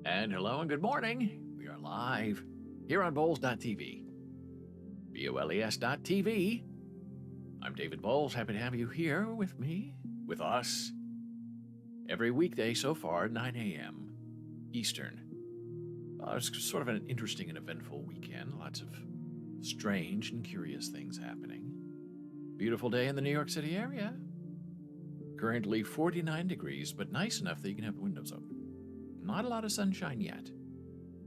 And hello and good morning. We are live here on Bowles.tv. BOLES.tv. I'm David Bowles. Happy to have you here with me, with us, every weekday so far, 9 a.m. Eastern. It's sort of an interesting and eventful weekend. Lots of strange and curious things happening. Beautiful day in the New York City area. Currently 49 degrees, but nice enough that you can have the windows open. Not a lot of sunshine yet,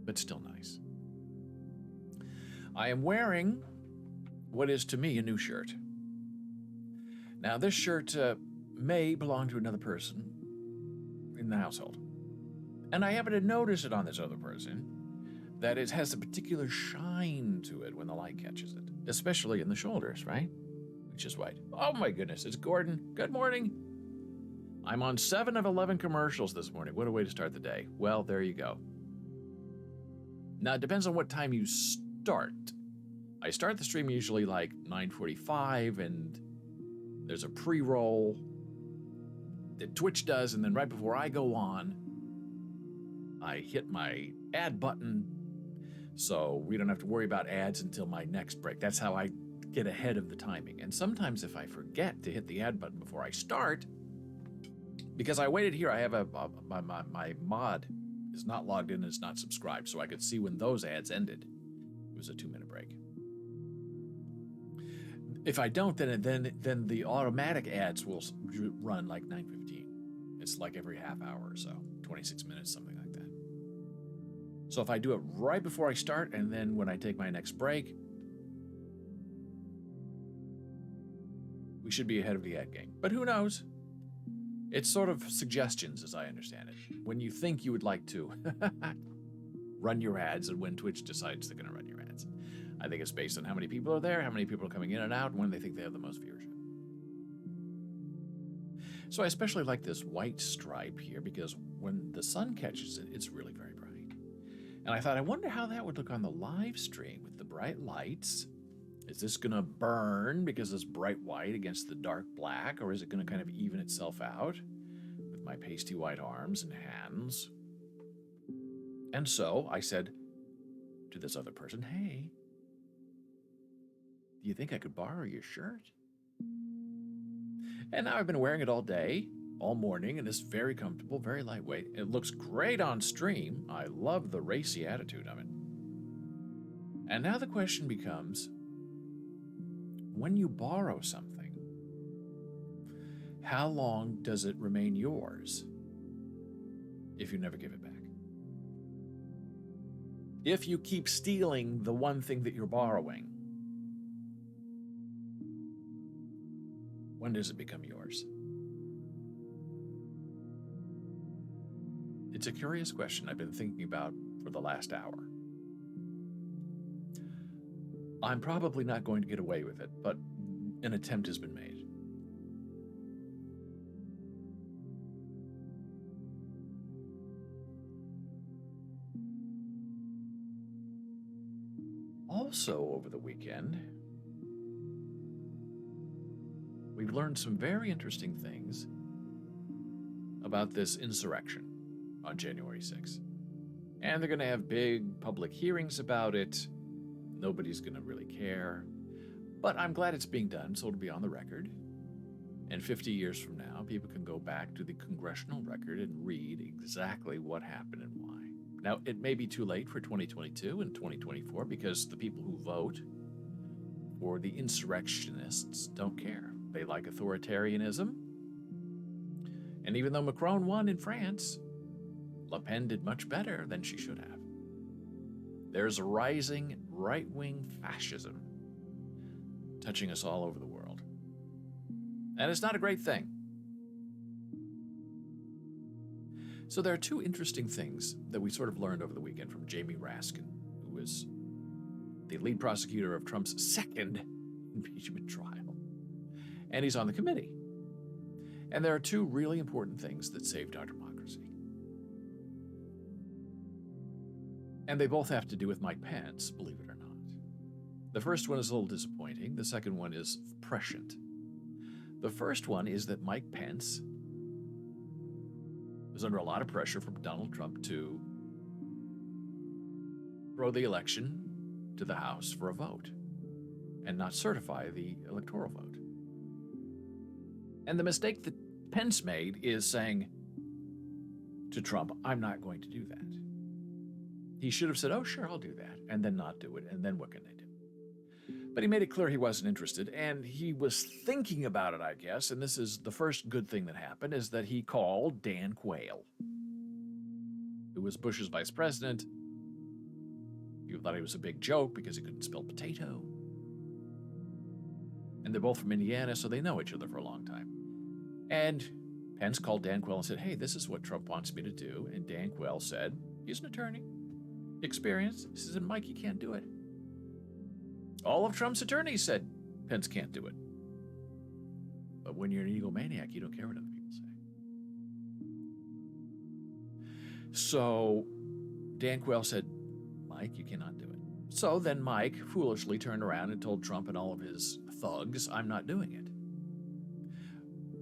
but still nice. I am wearing what is to me a new shirt. Now, this shirt may belong to another person in the household. And I happen to notice it on this other person, that it has a particular shine to it when the light catches it, especially in the shoulders, right? Which is white. Oh my goodness, it's Gordon. Good morning. I'm on 7 of 11 commercials this morning. What a way to start the day. Well, there you go. Now, it depends on what time you start. I start the stream usually like 9:45, and there's a pre-roll that Twitch does, and then right before I go on, I hit my ad button, so we don't have to worry about ads until my next break. That's how I get ahead of the timing. And sometimes if I forget to hit the ad button before I start, because I waited here, I have my mod is not logged in and is not subscribed, so I could see when those ads ended. It was a 2-minute break. If I don't, then the automatic ads will run like 9:15. It's like every half hour or so, 26 minutes, something like that. So if I do it right before I start, and then when I take my next break, we should be ahead of the ad game. But who knows? It's sort of suggestions, as I understand it. When you think you would like to run your ads, and when Twitch decides they're going to run your ads. I think it's based on how many people are there, how many people are coming in and out, and when they think they have the most viewership. So I especially like this white stripe here, because when the sun catches it, it's really very bright. And I thought, I wonder how that would look on the live stream with the bright lights. Is this going to burn because it's bright white against the dark black, or is it going to kind of even itself out with my pasty white arms and hands? And so I said to this other person, hey, do you think I could borrow your shirt? And now I've been wearing it all day, all morning, and it's very comfortable, very lightweight. It looks great on stream. I love the racy attitude of it. And now the question becomes, when you borrow something, how long does it remain yours if you never give it back? If you keep stealing the one thing that you're borrowing, when does it become yours? It's a curious question I've been thinking about for the last hour. I'm probably not going to get away with it, but an attempt has been made. Also, over the weekend, we've learned some very interesting things about this insurrection on January 6th. And they're going to have big public hearings about it. Nobody's going to really care. But I'm glad it's being done, so it'll be on the record. And 50 years from now, people can go back to the congressional record and read exactly what happened and why. Now, it may be too late for 2022 and 2024 because the people who vote for the insurrectionists don't care. They like authoritarianism. And even though Macron won in France, Le Pen did much better than she should have. There's a rising right-wing fascism touching us all over the world. And it's not a great thing. So there are two interesting things that we sort of learned over the weekend from Jamie Raskin, who was the lead prosecutor of Trump's second impeachment trial. And he's on the committee. And there are two really important things that saved our democracy. And they both have to do with Mike Pence, believe it or not. The first one is a little disappointing. The second one is prescient. The first one is that Mike Pence was under a lot of pressure from Donald Trump to throw the election to the House for a vote and not certify the electoral vote. And the mistake that Pence made is saying to Trump, I'm not going to do that. He should have said, oh, sure, I'll do that, and then not do it, and then what can they do? But he made it clear he wasn't interested, and he was thinking about it, I guess, and this is the first good thing that happened, is that he called Dan Quayle, who was Bush's vice president. You thought he was a big joke because he couldn't spell potato. And they're both from Indiana, so they know each other for a long time. And Pence called Dan Quayle and said, hey, this is what Trump wants me to do. And Dan Quayle said, he's an attorney, experienced. He said, Mike, you can't do it. All of Trump's attorneys said Pence can't do it. But when you're an egomaniac, you don't care what other people say. So Dan Quayle said, Mike, you cannot do it. So then Mike foolishly turned around and told Trump and all of his thugs, I'm not doing it.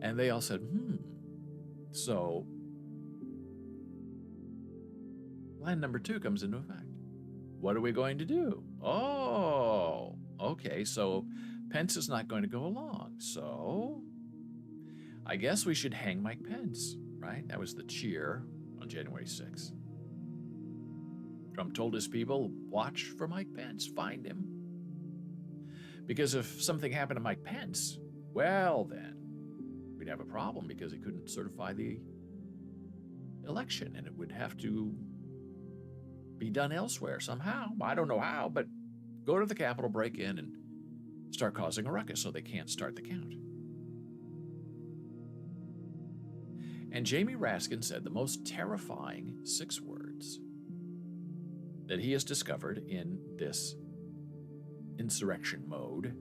And they all said, So plan number 2 comes into effect. What are we going to do? Oh, okay, so Pence is not going to go along. So I guess we should hang Mike Pence, right? That was the cheer on January 6th. Trump told his people, watch for Mike Pence, find him. Because if something happened to Mike Pence, well then, we'd have a problem because he couldn't certify the election and it would have to be done elsewhere somehow. I don't know how, but go to the Capitol, break in, and start causing a ruckus so they can't start the count. And Jamie Raskin said the most terrifying 6 words that he has discovered in this insurrection mode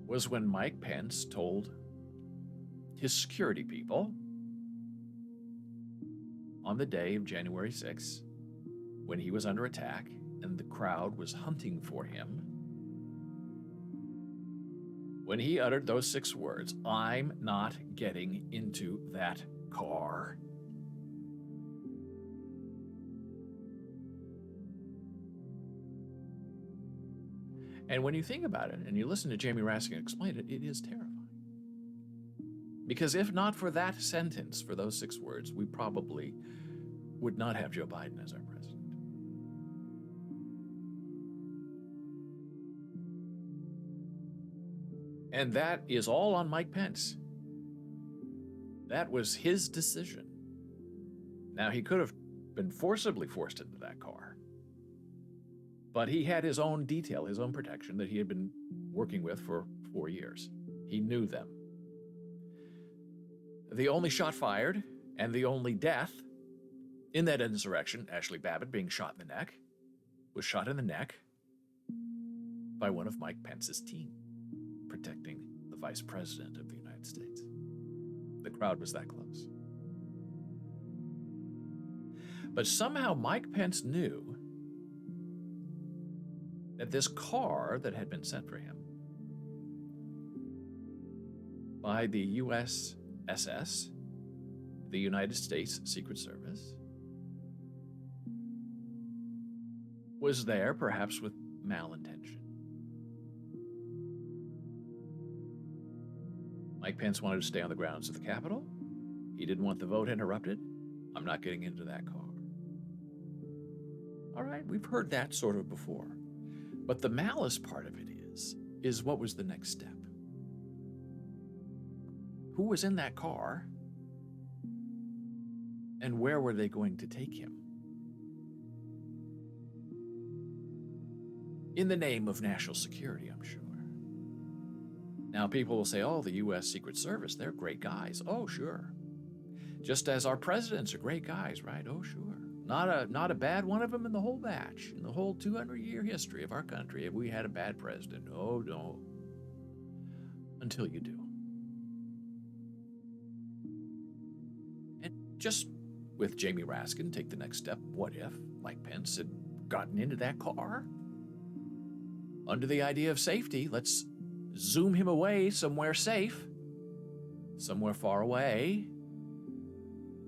was when Mike Pence told his security people on the day of January 6th, when he was under attack and the crowd was hunting for him, when he uttered those 6 words, I'm not getting into that car. And when you think about it and you listen to Jamie Raskin explain it, it is terrifying. Because if not for that sentence, for those 6 words, we probably would not have Joe Biden as our president. And that is all on Mike Pence. That was his decision. Now, he could have been forcibly forced into that car. But he had his own detail, his own protection that he had been working with for 4 years. He knew them. The only shot fired and the only death in that insurrection, Ashley Babbitt being shot in the neck, was shot in the neck by one of Mike Pence's team, protecting the vice president of the United States. The crowd was that close. But somehow Mike Pence knew that this car that had been sent for him by the USSS, the United States Secret Service, was there perhaps with malintention. Mike Pence wanted to stay on the grounds of the Capitol. He didn't want the vote interrupted. I'm not getting into that car. All right, we've heard that sort of before. But the malice part of it is what was the next step? Who was in that car? And where were they going to take him? In the name of national security, I'm sure. Now, people will say, oh, the U.S. Secret Service, they're great guys. Oh, sure. Just as our presidents are great guys, right? Oh, sure. Not a bad one of them in the whole batch. In the whole 200-year history of our country, have we had a bad president? Oh, no. Until you do. And just with Jamie Raskin, take the next step. What if Mike Pence had gotten into that car? Under the idea of safety, let's zoom him away somewhere safe, somewhere far away,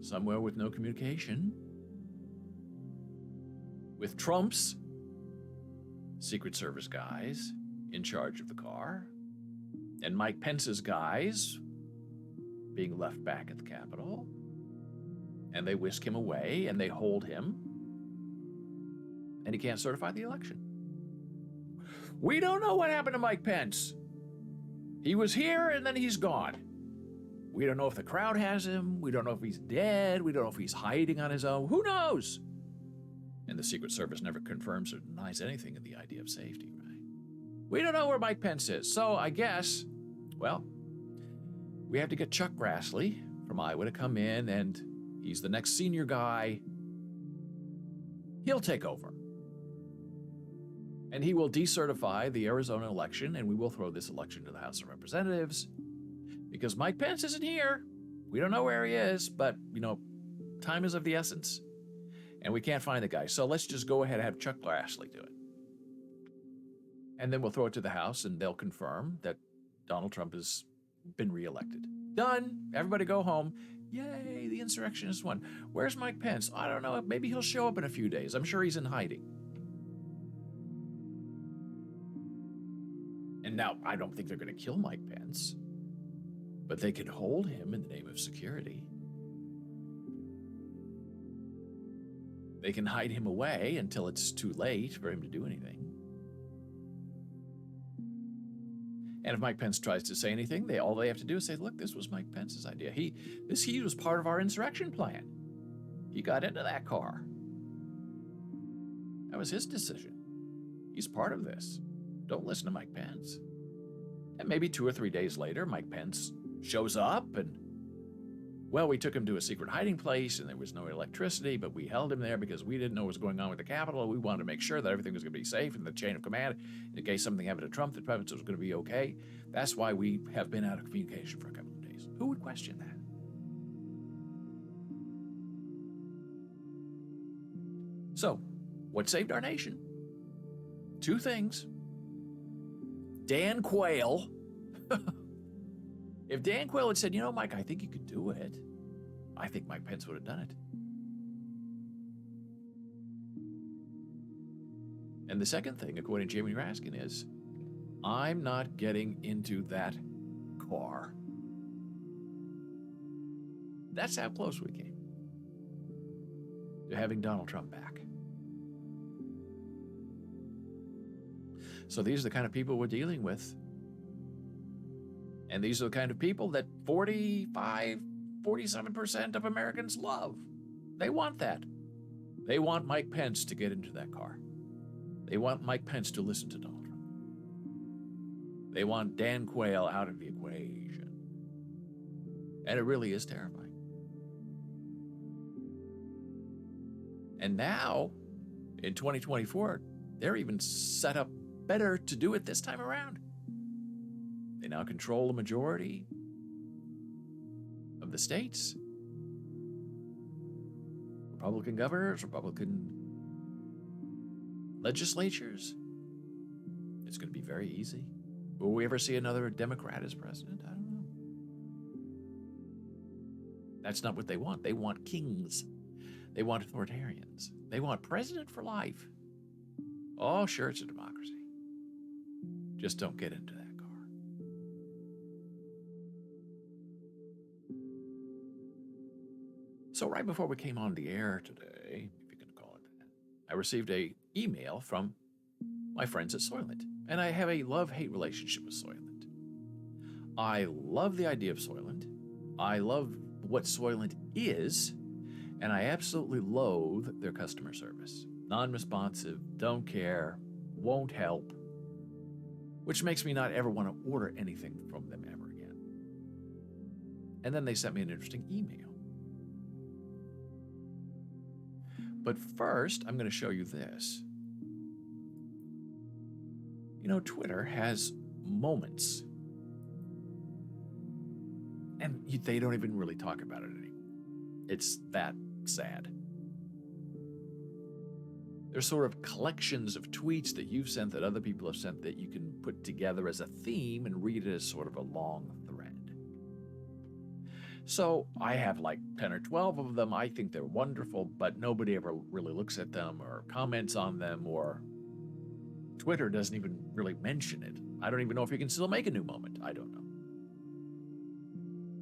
somewhere with no communication. with Trump's Secret Service guys in charge of the car, and Mike Pence's guys being left back at the Capitol, and they whisk him away, and they hold him, and he can't certify the election. We don't know what happened to Mike Pence. He was here, and then he's gone. We don't know if the crowd has him. We don't know if he's dead. We don't know if he's hiding on his own. Who knows? And the Secret Service never confirms or denies anything in the idea of safety, right? We don't know where Mike Pence is. So I guess, well, we have to get Chuck Grassley from Iowa to come in, and he's the next senior guy. He'll take over. And he will decertify the Arizona election, and we will throw this election to the House of Representatives. Because Mike Pence isn't here. We don't know where he is, but, time is of the essence. And we can't find the guy. So let's just go ahead and have Chuck Grassley do it. And then we'll throw it to the House, and they'll confirm that Donald Trump has been reelected. Done. Everybody go home. Yay, the insurrectionists won. Where's Mike Pence? I don't know. Maybe he'll show up in a few days. I'm sure he's in hiding. And now, I don't think they're going to kill Mike Pence, but they can hold him in the name of security. They can hide him away until it's too late for him to do anything. And if Mike Pence tries to say anything, all they have to do is say, look, this was Mike Pence's idea. He was part of our insurrection plan. He got into that car. That was his decision. He's part of this. Don't listen to Mike Pence. And maybe 2 or 3 days later, Mike Pence shows up and, well, we took him to a secret hiding place and there was no electricity, but we held him there because we didn't know what was going on with the Capitol. We wanted to make sure that everything was going to be safe in the chain of command in case something happened to Trump, that Trump was going to be okay. That's why we have been out of communication for a couple of days. Who would question that? So, what saved our nation? 2 things. Dan Quayle. If Dan Quayle had said, Mike, I think you could do it, I think Mike Pence would have done it. And the second thing, according to Jamie Raskin, is I'm not getting into that car. That's how close we came to having Donald Trump back. So these are the kind of people we're dealing with. And these are the kind of people that 47% of Americans love. They want that. They want Mike Pence to get into that car. They want Mike Pence to listen to Donald Trump. They want Dan Quayle out of the equation. And it really is terrifying. And now, in 2024, they're even set up better to do it this time around. They now control the majority of the states. Republican governors, Republican legislatures. It's going to be very easy. Will we ever see another Democrat as president? I don't know. That's not what they want. They want kings. They want authoritarians. They want president for life. Oh, sure, it's a democracy. Just don't get into that car. So right before we came on the air today, if you can call it that, I received an email from my friends at Soylent. And I have a love-hate relationship with Soylent. I love the idea of Soylent. I love what Soylent is. And I absolutely loathe their customer service. Non-responsive, don't care, won't help. Which makes me not ever want to order anything from them ever again. And then they sent me an interesting email. But first, I'm going to show you this. Twitter has moments. And they don't even really talk about it anymore. It's that sad. There's sort of collections of tweets that you've sent, that other people have sent, that you can put together as a theme and read it as sort of a long thread. So I have like 10 or 12 of them. I think they're wonderful, but nobody ever really looks at them or comments on them, or Twitter doesn't even really mention it. I don't even know if you can still make a new moment. I don't know.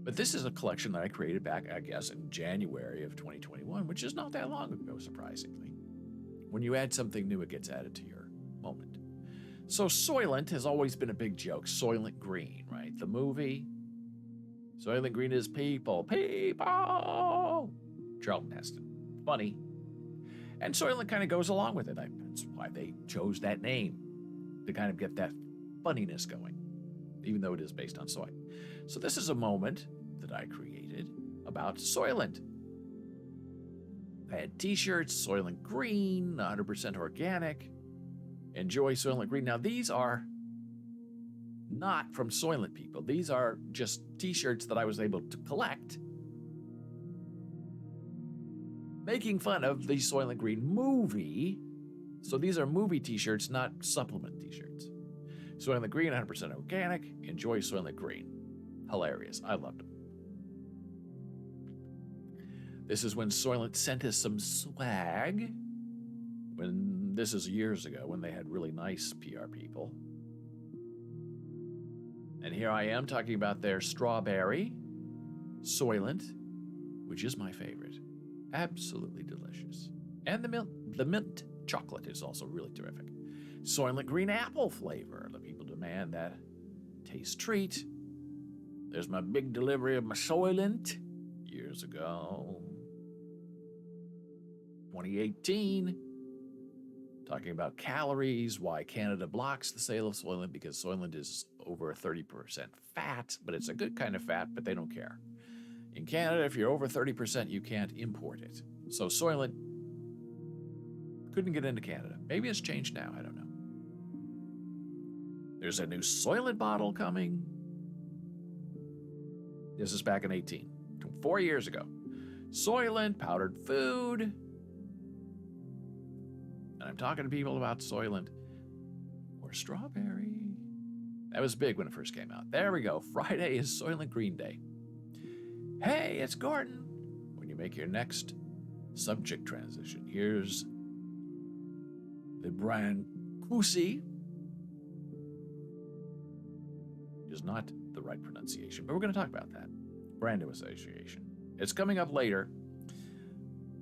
But this is a collection that I created back, I guess, in January of 2021, which is not that long ago, surprisingly. When you add something new, it gets added to your moment. So Soylent has always been a big joke. Soylent Green, right? The movie. Soylent Green is people. People! Charlton Heston. Funny. And Soylent kind of goes along with it. That's why they chose that name, to kind of get that funniness going, even though it is based on soy. So this is a moment that I created about Soylent. I had t-shirts, Soylent Green, 100% organic. Enjoy Soylent Green. Now these are not from Soylent people. These are just t-shirts that I was able to collect, making fun of the Soylent Green movie. So these are movie t-shirts, not supplement t-shirts. Soylent Green, 100% organic. Enjoy Soylent Green. Hilarious. I loved them. This is when Soylent sent us some swag. This is years ago, when they had really nice PR people. And here I am talking about their strawberry Soylent, which is my favorite. Absolutely delicious. And the mint chocolate is also really terrific. Soylent Green apple flavor. The people demand that taste treat. There's my big delivery of my Soylent years ago. 2018. Talking about calories, why Canada blocks the sale of Soylent, because Soylent is over 30% fat, but it's a good kind of fat, but they don't care. In Canada, if you're over 30%, you can't import it. So Soylent couldn't get into Canada. Maybe it's changed now, I don't know. There's a new Soylent bottle coming. This is back in 18, 4 years ago. Soylent powdered food. And I'm talking to people about Soylent or strawberry. That was big when it first came out. There we go. Friday is Soylent Green Day. Hey, it's Gordon. When you make your next subject transition, here's the brand Kusi. Is not the right pronunciation, but we're going to talk about that. Brando Association. It's coming up later.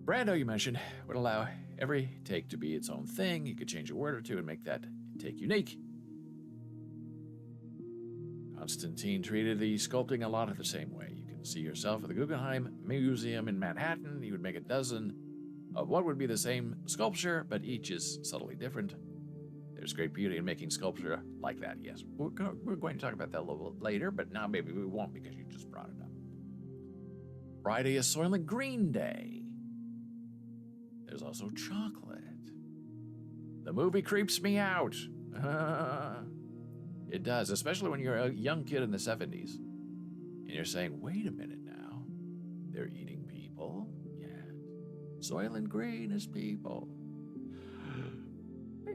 Brando, you mentioned, would allow every take to be its own thing. You could change a word or two and make that take unique. Constantine treated the sculpting a lot of the same way. You can see yourself at the Guggenheim Museum in Manhattan. You would make a dozen of what would be the same sculpture, but each is subtly different. There's great beauty in making sculpture like that, yes. We're going to talk about that a little later, but now maybe we won't because you just brought it up. Friday is Soylent Green Day. There's also chocolate. The movie creeps me out. It does, especially when you're a young kid in the 70s. And you're saying, wait a minute now. They're eating people? Yes. Soylent Green is people.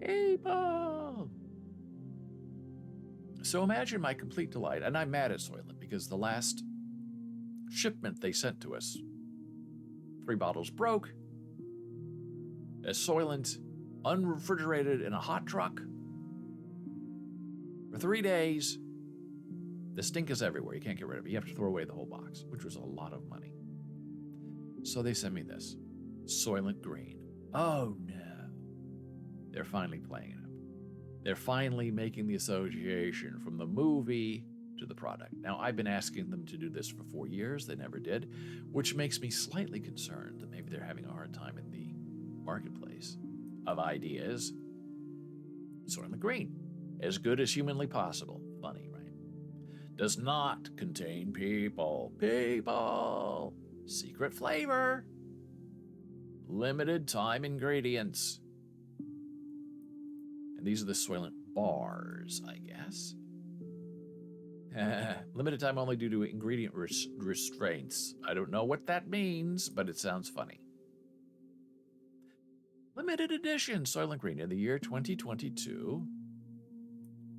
People! So imagine my complete delight, and I'm mad at Soylent because the last shipment they sent to us, 3 bottles broke. As Soylent unrefrigerated in a hot truck for 3 days. The stink is everywhere. You can't get rid of it. You have to throw away the whole box, which was a lot of money. So they sent me this Soylent Green. Oh no. They're finally playing it up. They're finally making the association from the movie to the product. Now, I've been asking them to do this for 4 years. They never did, which makes me slightly concerned that maybe they're having a hard time in the marketplace of ideas. Soylent Green, as good as humanly possible. Funny, right? Does not contain people. People. Secret flavor. Limited time ingredients. And these are the Soylent Bars, I guess. Limited time only due to ingredient restraints. I don't know what that means, but it sounds funny. Limited edition Soylent Green in the year 2022.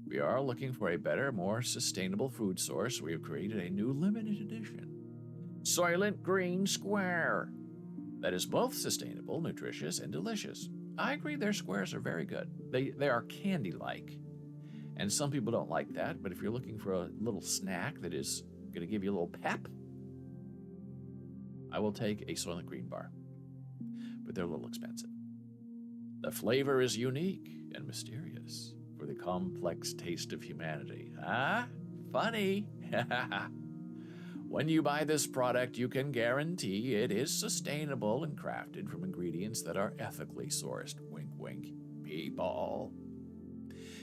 We are looking for a better, more sustainable food source. We have created a new limited edition. Soylent Green Square. That is both sustainable, nutritious, and delicious. I agree their squares are very good. They are candy-like. And some people don't like that, but if you're looking for a little snack that is going to give you a little pep, I will take a Soylent Green bar. But they're a little expensive. The flavor is unique and mysterious for the complex taste of humanity. Ah, funny. When you buy this product, you can guarantee it is sustainable and crafted from ingredients that are ethically sourced. Wink, wink, people.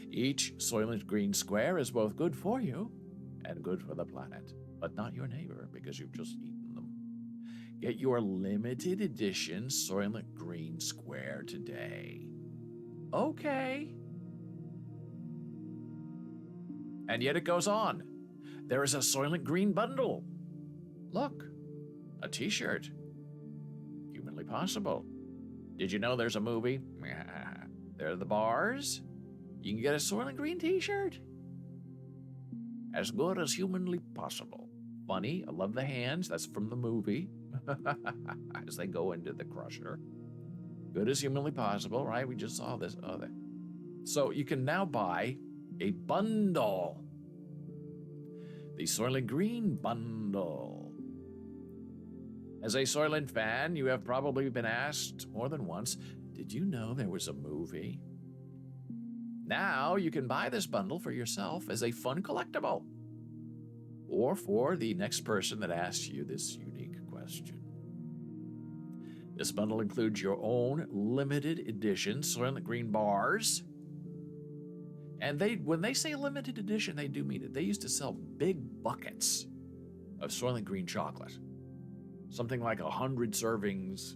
Each Soylent Green Square is both good for you and good for the planet, but not your neighbor because you've just eaten them. Get your limited edition Soylent Green Square today. Okay. And yet it goes on. There is a Soylent Green bundle. Look, a t-shirt. Humanly possible. Did you know there's a movie? There are the bars. You can get a Soylent Green t-shirt. As good as humanly possible. Funny, I love the hands. That's from the movie. As they go into the crusher. Good as humanly possible, right? We just saw this. So you can now buy a bundle. The Soylent Green bundle. As a Soylent fan, you have probably been asked more than once, did you know there was a movie? Now you can buy this bundle for yourself as a fun collectible, or for the next person that asks you this unique question. This bundle includes your own limited edition Soylent Green bars. And when they say limited edition, they do mean it. They used to sell big buckets of Soylent Green chocolate. Something like 100 servings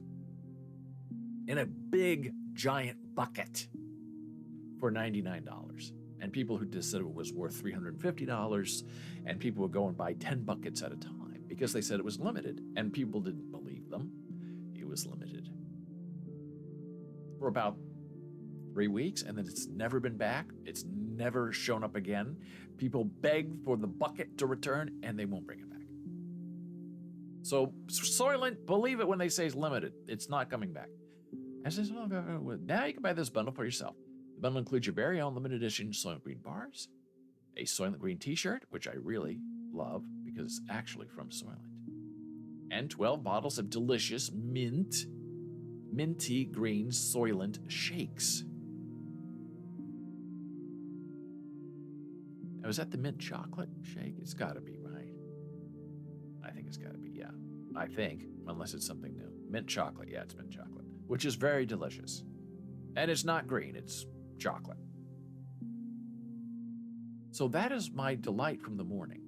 in a big, giant bucket for $99. And people who just said it was worth $350, and people would go and buy 10 buckets at a time because they said it was limited, and people didn't believe them. It was limited. For about 3 weeks, and then it's never been back. It's never shown up again. People beg for the bucket to return, and they won't bring it back. So Soylent, believe it when they say it's limited. It's not coming back. Now you can buy this bundle for yourself. The bundle includes your very own limited edition Soylent Green bars, a Soylent Green t-shirt, which I really love because it's actually from Soylent, and 12 bottles of delicious minty green Soylent shakes. Now, is that the mint chocolate shake? It's got to be, right? I think it's got to be, yeah. I think, unless it's something new. Mint chocolate, yeah, it's mint chocolate, which is very delicious. And it's not green, it's chocolate. So that is my delight from the morning,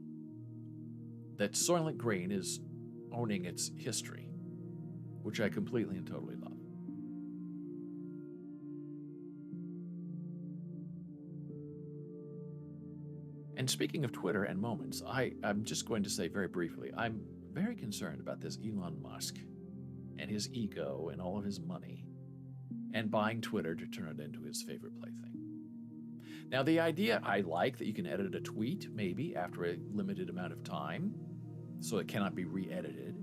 that Soylent Green is owning its history, which I completely and totally love. And speaking of Twitter and moments, I'm just going to say very briefly, I'm very concerned about this Elon Musk and his ego and all of his money and buying Twitter to turn it into his favorite plaything. Now, the idea I like that you can edit a tweet maybe after a limited amount of time so it cannot be re-edited.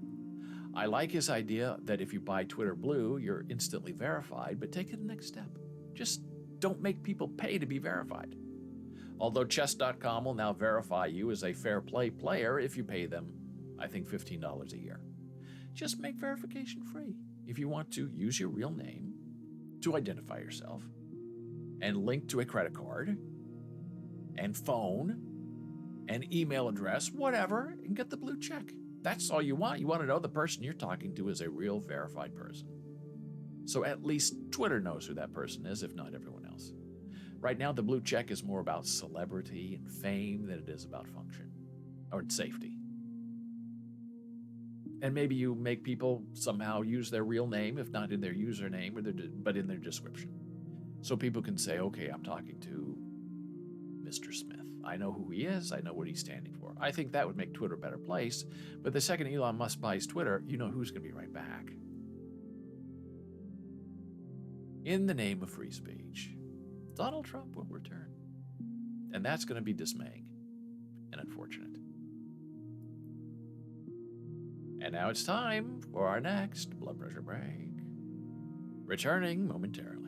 I like his idea that if you buy Twitter Blue, you're instantly verified, but take it the next step. Just don't make people pay to be verified. Although chess.com will now verify you as a fair play player if you pay them, I think, $15 a year. Just make verification free. If you want to use your real name to identify yourself and link to a credit card and phone and email address, whatever, and get the blue check. That's all you want. You want to know the person you're talking to is a real verified person. So at least Twitter knows who that person is, if not everyone else. Right now, the blue check is more about celebrity and fame than it is about function or safety. And maybe you make people somehow use their real name, if not in their username, but in their description. So people can say, okay, I'm talking to Mr. Smith. I know who he is. I know what he's standing for. I think that would make Twitter a better place. But the second Elon Musk buys Twitter, you know who's going to be right back. In the name of free speech, Donald Trump will return. And that's going to be dismaying and unfortunate. And now it's time for our next blood pressure break. Returning momentarily.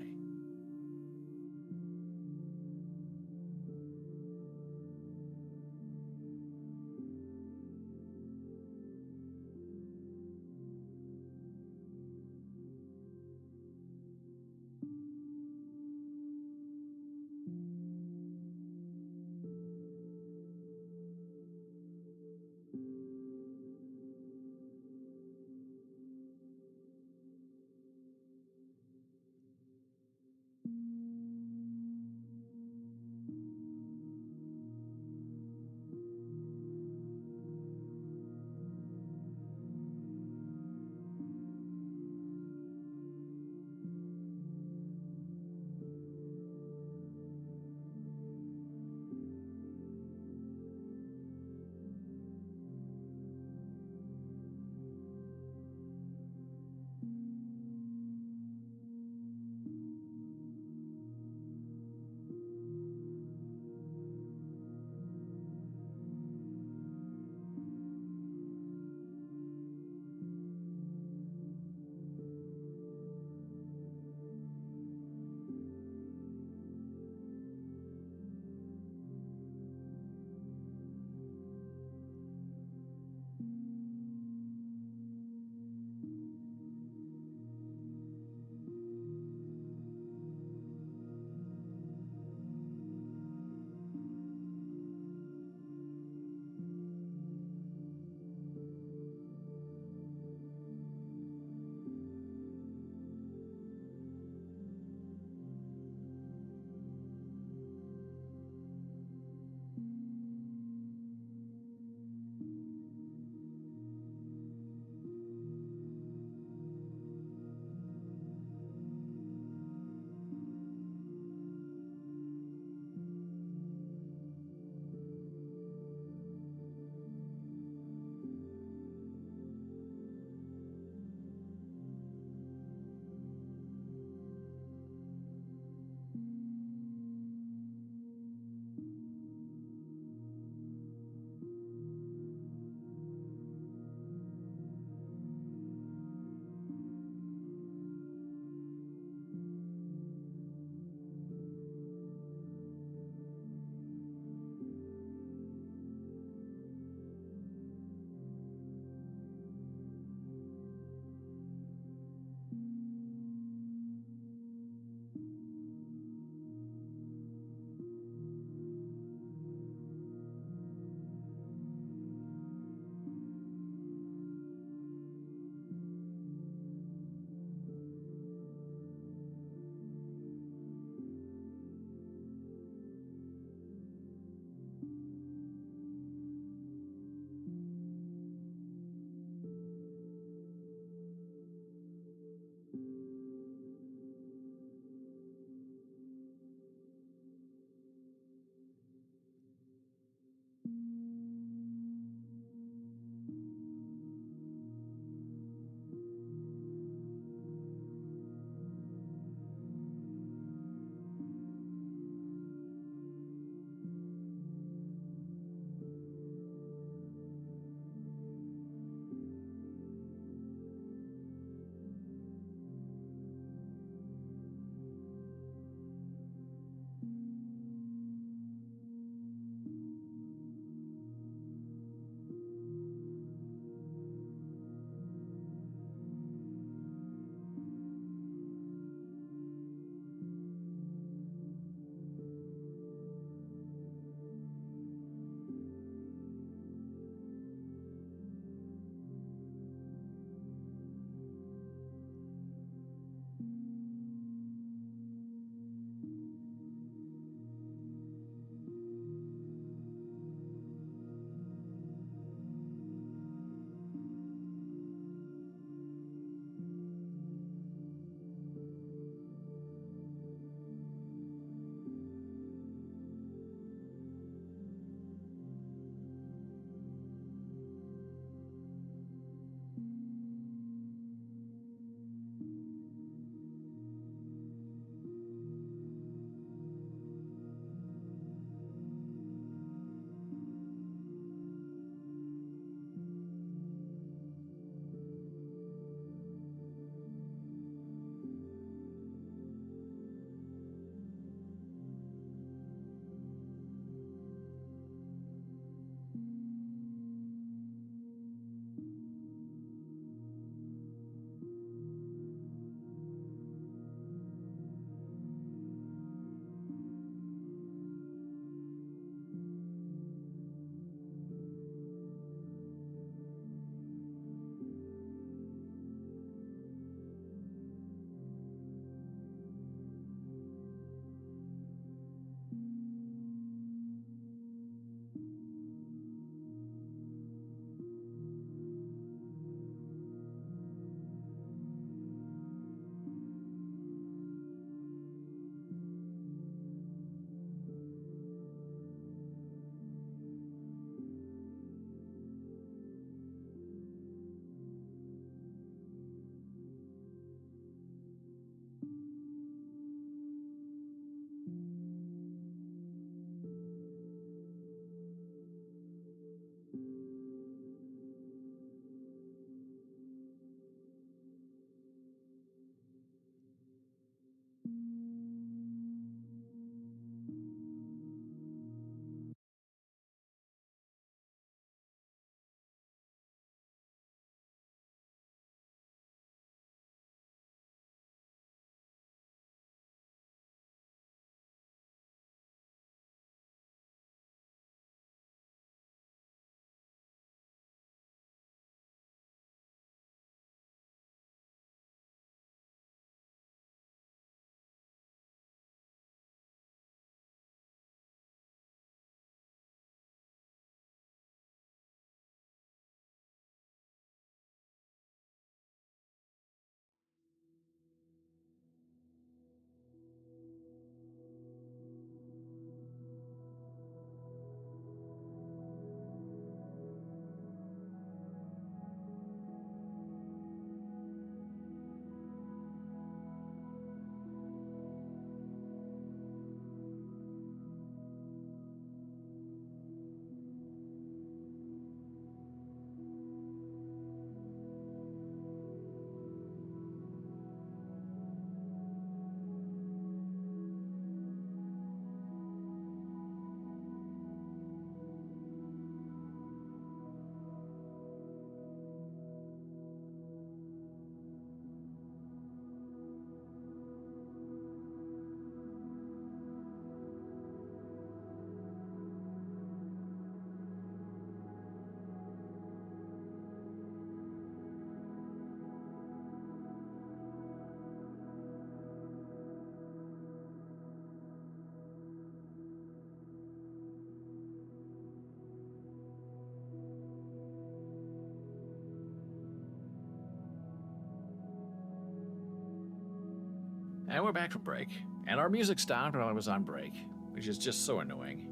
And we're back from break. And our music stopped while I was on break, which is just so annoying.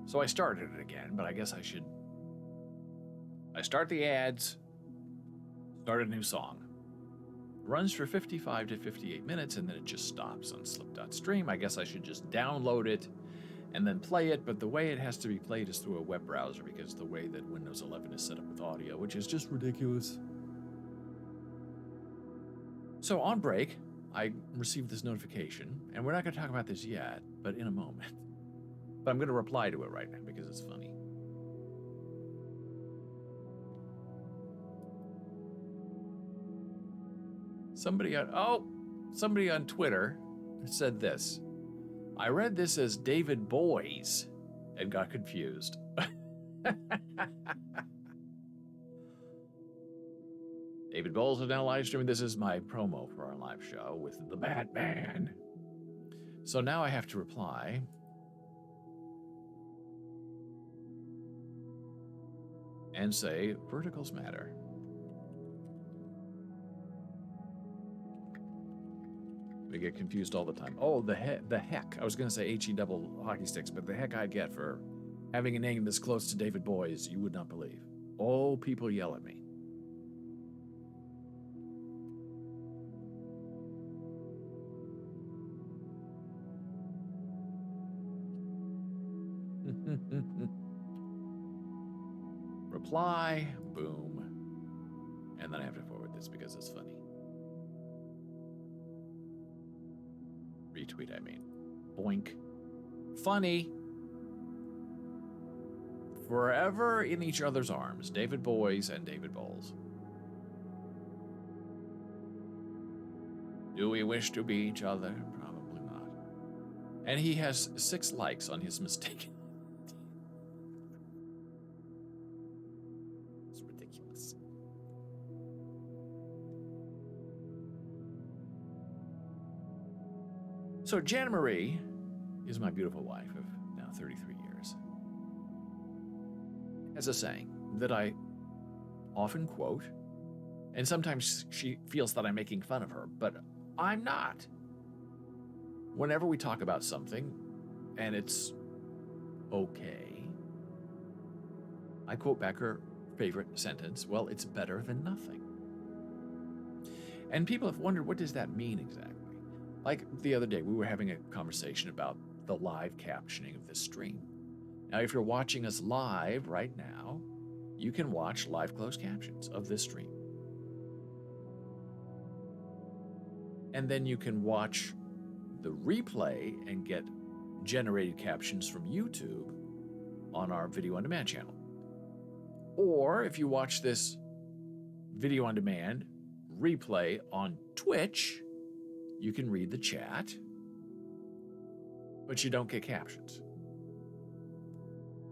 So I started it again, but I guess I should... I start the ads, start a new song. Runs for 55 to 58 minutes, and then it just stops on slip.stream. I guess I should just download it and then play it, but the way it has to be played is through a web browser because the way that Windows 11 is set up with audio, which is just ridiculous. So on break, I received this notification, and we're not going to talk about this yet, but in a moment. But I'm going to reply to it right now because it's funny. Somebody on Twitter said this. I read this as David Boys and got confused. David Bowles is now live streaming. This is my promo for our live show with the Batman. So now I have to reply. And say, verticals matter. We get confused all the time. Oh, the heck. I was going to say HE double hockey sticks, but the heck I get for having a name this close to David Boys, you would not believe. Oh, people yell at me. Reply, boom. And then I have to forward this because it's funny. Retweet, I mean. Boink. Funny. Forever in each other's arms. David Boys and David Bowles. Do we wish to be each other? Probably not. And he has 6 likes on his mistake. It's ridiculous. So Jana Marie is my beautiful wife of now 33 years. Has a saying that I often quote, and sometimes she feels that I'm making fun of her, but I'm not. Whenever we talk about something and it's okay, I quote back her favorite sentence, well, it's better than nothing. And people have wondered, what does that mean exactly? Like the other day, we were having a conversation about the live captioning of this stream. Now, if you're watching us live right now, you can watch live closed captions of this stream. And then you can watch the replay and get generated captions from YouTube on our video on demand channel. Or if you watch this video on demand replay on Twitch, you can read the chat, but you don't get captions.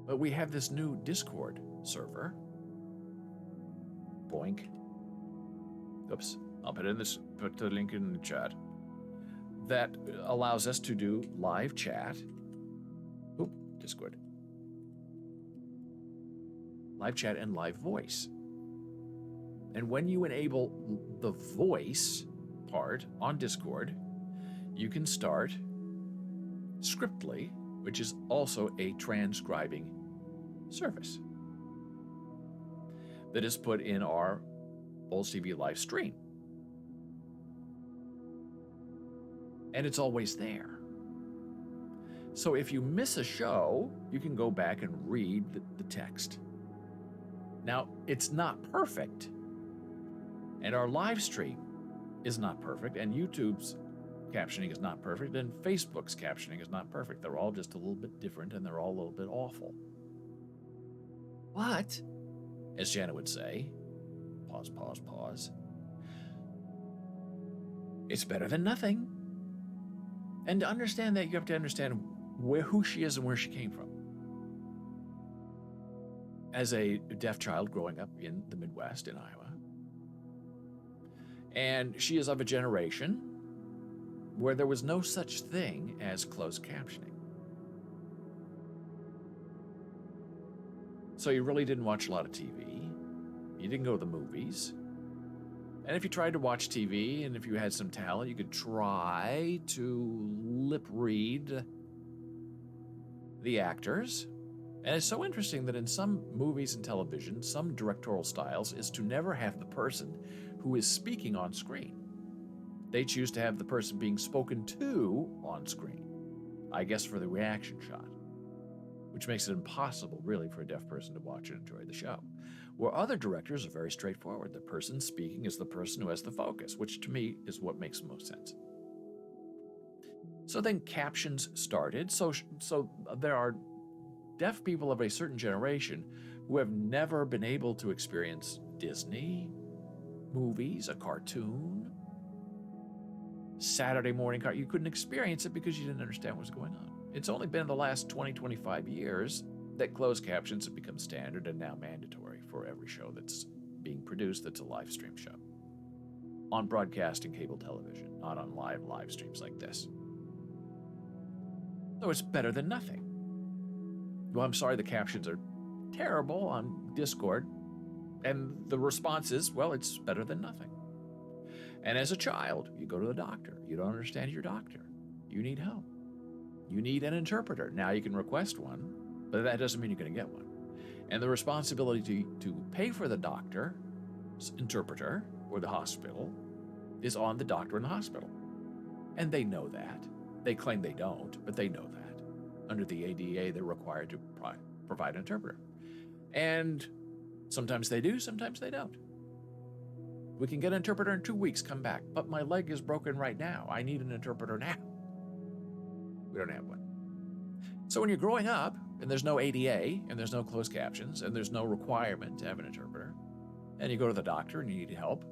But we have this new Discord server. Boink. Oops. I'll put the link in the chat. That allows us to do live chat. Oop, Discord. Live chat and live voice. And when you enable the voice part on Discord, you can start Scriptly, which is also a transcribing service that is put in our Bulls TV live stream. And it's always there. So if you miss a show, you can go back and read the text. Now, it's not perfect. And our live stream is not perfect, and YouTube's captioning is not perfect, and Facebook's captioning is not perfect. They're all just a little bit different, and they're all a little bit awful. But, as Jana would say, pause, pause, pause, it's better than nothing. And to understand that, you have to understand who she is and where she came from. As a deaf child growing up in the Midwest in Iowa, and she is of a generation where there was no such thing as closed captioning. So you really didn't watch a lot of TV. You didn't go to the movies. And if you tried to watch TV, and if you had some talent, you could try to lip read the actors. And it's so interesting that in some movies and television, some directorial styles is to never have the person who is speaking on screen. They choose to have the person being spoken to on screen, I guess for the reaction shot, which makes it impossible, really, for a deaf person to watch and enjoy the show. Where other directors are very straightforward. The person speaking is the person who has the focus, which to me is what makes the most sense. So then captions started. So there are deaf people of a certain generation who have never been able to experience Disney, movies, a cartoon, Saturday morning car. You couldn't experience it because you didn't understand what was going on. It's only been in the last 20, 25 years that closed captions have become standard and now mandatory for every show that's being produced that's a live stream show. On broadcasting cable television, not on live streams like this. So it's better than nothing. Well, I'm sorry the captions are terrible on Discord, and the response is, well, it's better than nothing. And as a child, you go to the doctor. You don't understand your doctor. You need help. You need an interpreter. Now you can request one, but that doesn't mean you're going to get one. And the responsibility to pay for the doctor's interpreter or the hospital is on the doctor and the hospital. And they know that. They claim they don't, but they know that. Under the ADA, they're required to provide an interpreter. And sometimes they do, sometimes they don't. We can get an interpreter in 2 weeks, come back. But my leg is broken right now. I need an interpreter now. We don't have one. So when you're growing up, and there's no ADA, and there's no closed captions, and there's no requirement to have an interpreter, and you go to the doctor and you need help,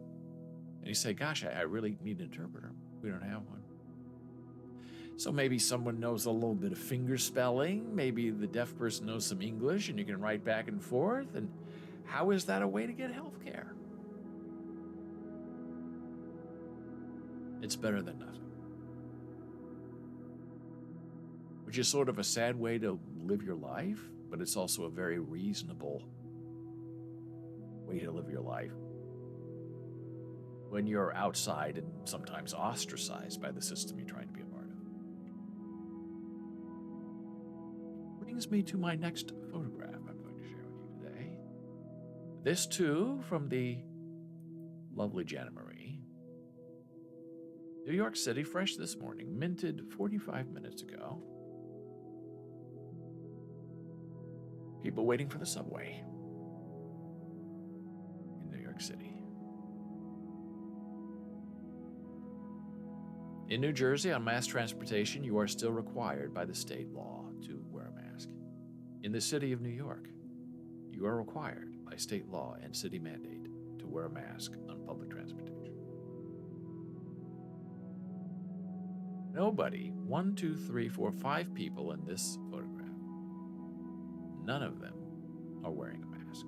and you say, gosh, I really need an interpreter. We don't have one. So maybe someone knows a little bit of finger spelling, maybe the deaf person knows some English, and you can write back and forth, and how is that a way to get health care? It's better than nothing. Which is sort of a sad way to live your life, but it's also a very reasonable way to live your life when you're outside and sometimes ostracized by the system you're trying to be a part of. Brings me to my next photograph I'm going to share with you today. This too from the lovely Jana Marie. New York City, fresh this morning, minted 45 minutes ago. People waiting for the subway in New York City. In New Jersey, on mass transportation, you are still required by the state law to wear a mask. In the city of New York, you are required by state law and city mandate to wear a mask on public transportation. Nobody, 1, 2, 3, 4, 5 people in this photograph, none of them are wearing a mask.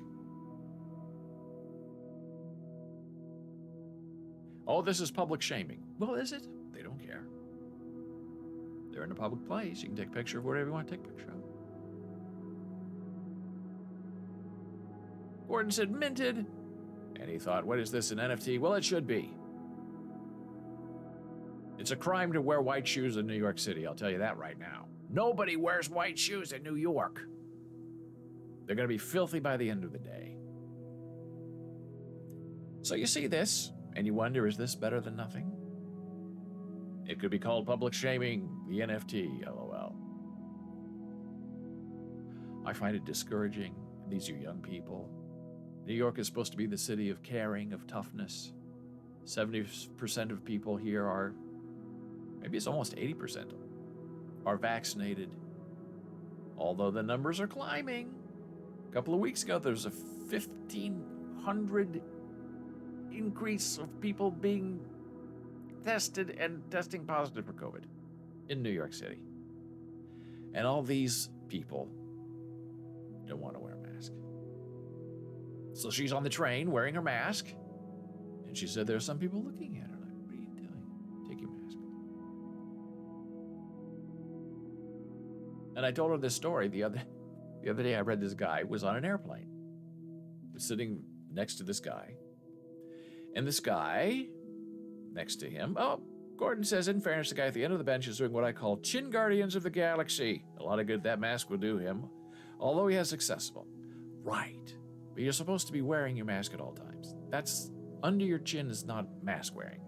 Oh, this is public shaming. Well, is it? They don't care. They're in a public place. You can take a picture of whatever you want to take a picture of. Gordon said minted. And he thought, what is this, an NFT? Well, it should be. It's a crime to wear white shoes in New York City, I'll tell you that right now. Nobody wears white shoes in New York. They're going to be filthy by the end of the day. So you see this, and you wonder, is this better than nothing? It could be called public shaming, the NFT, LOL. I find it discouraging. These are young people. New York is supposed to be the city of caring, of toughness. 70% of people here are, maybe it's almost 80%, are vaccinated. Although the numbers are climbing. A couple of weeks ago, there was a 1,500 increase of people being tested and testing positive for COVID in New York City. And all these people don't want to wear a mask. So she's on the train wearing her mask, and she said there are some people looking at her like, what are you doing? Take your mask off. And I told her this story the other day. I read this guy was on an airplane, was sitting next to this guy, And this guy next to him, Gordon says, in fairness, the guy at the end of the bench is doing what I call chin guardians of the galaxy. A lot of good that mask will do him, although he has accessible. Right. But you're supposed to be wearing your mask at all times. That's under your chin is not mask wearing.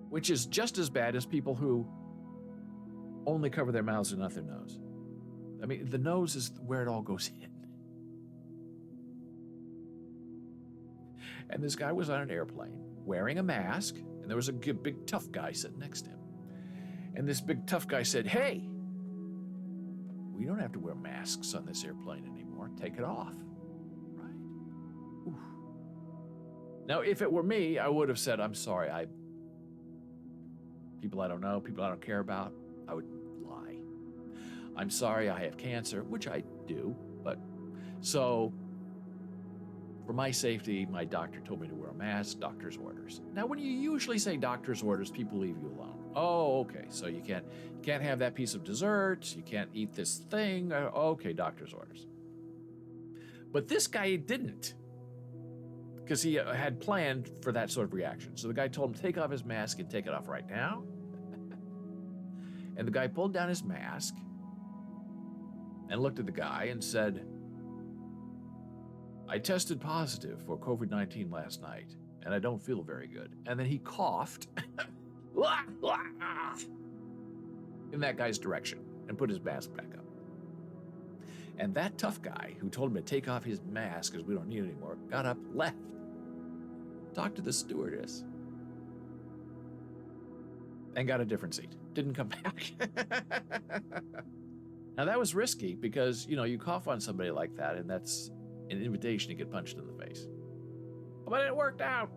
Which is just as bad as people who only cover their mouths and not their nose. I mean, the nose is where it all goes in. And this guy was on an airplane wearing a mask, and there was a big tough guy sitting next to him. And this big tough guy said, "Hey, we don't have to wear masks on this airplane anymore. Take it off." Right? Oof. Now, if it were me, I would have said, "I'm sorry, people I don't know, people I don't care about," I would lie. "I'm sorry, I have cancer," which I do, but so for my safety, my doctor told me to wear a mask, doctor's orders. Now, when you usually say doctor's orders, people leave you alone. Oh, okay, so you can't have that piece of dessert, you can't eat this thing. Okay, doctor's orders. But this guy didn't, because he had planned for that sort of reaction. So the guy told him to take off his mask and take it off right now. And the guy pulled down his mask and looked at the guy and said, "I tested positive for COVID-19 last night, and I don't feel very good." And then he coughed in that guy's direction and put his mask back up. And that tough guy who told him to take off his mask because we don't need it anymore got up, left, talked to the stewardess, and got a different seat. Didn't come back. Now that was risky because, you cough on somebody like that, and that's an invitation to get punched in the face. But it worked out.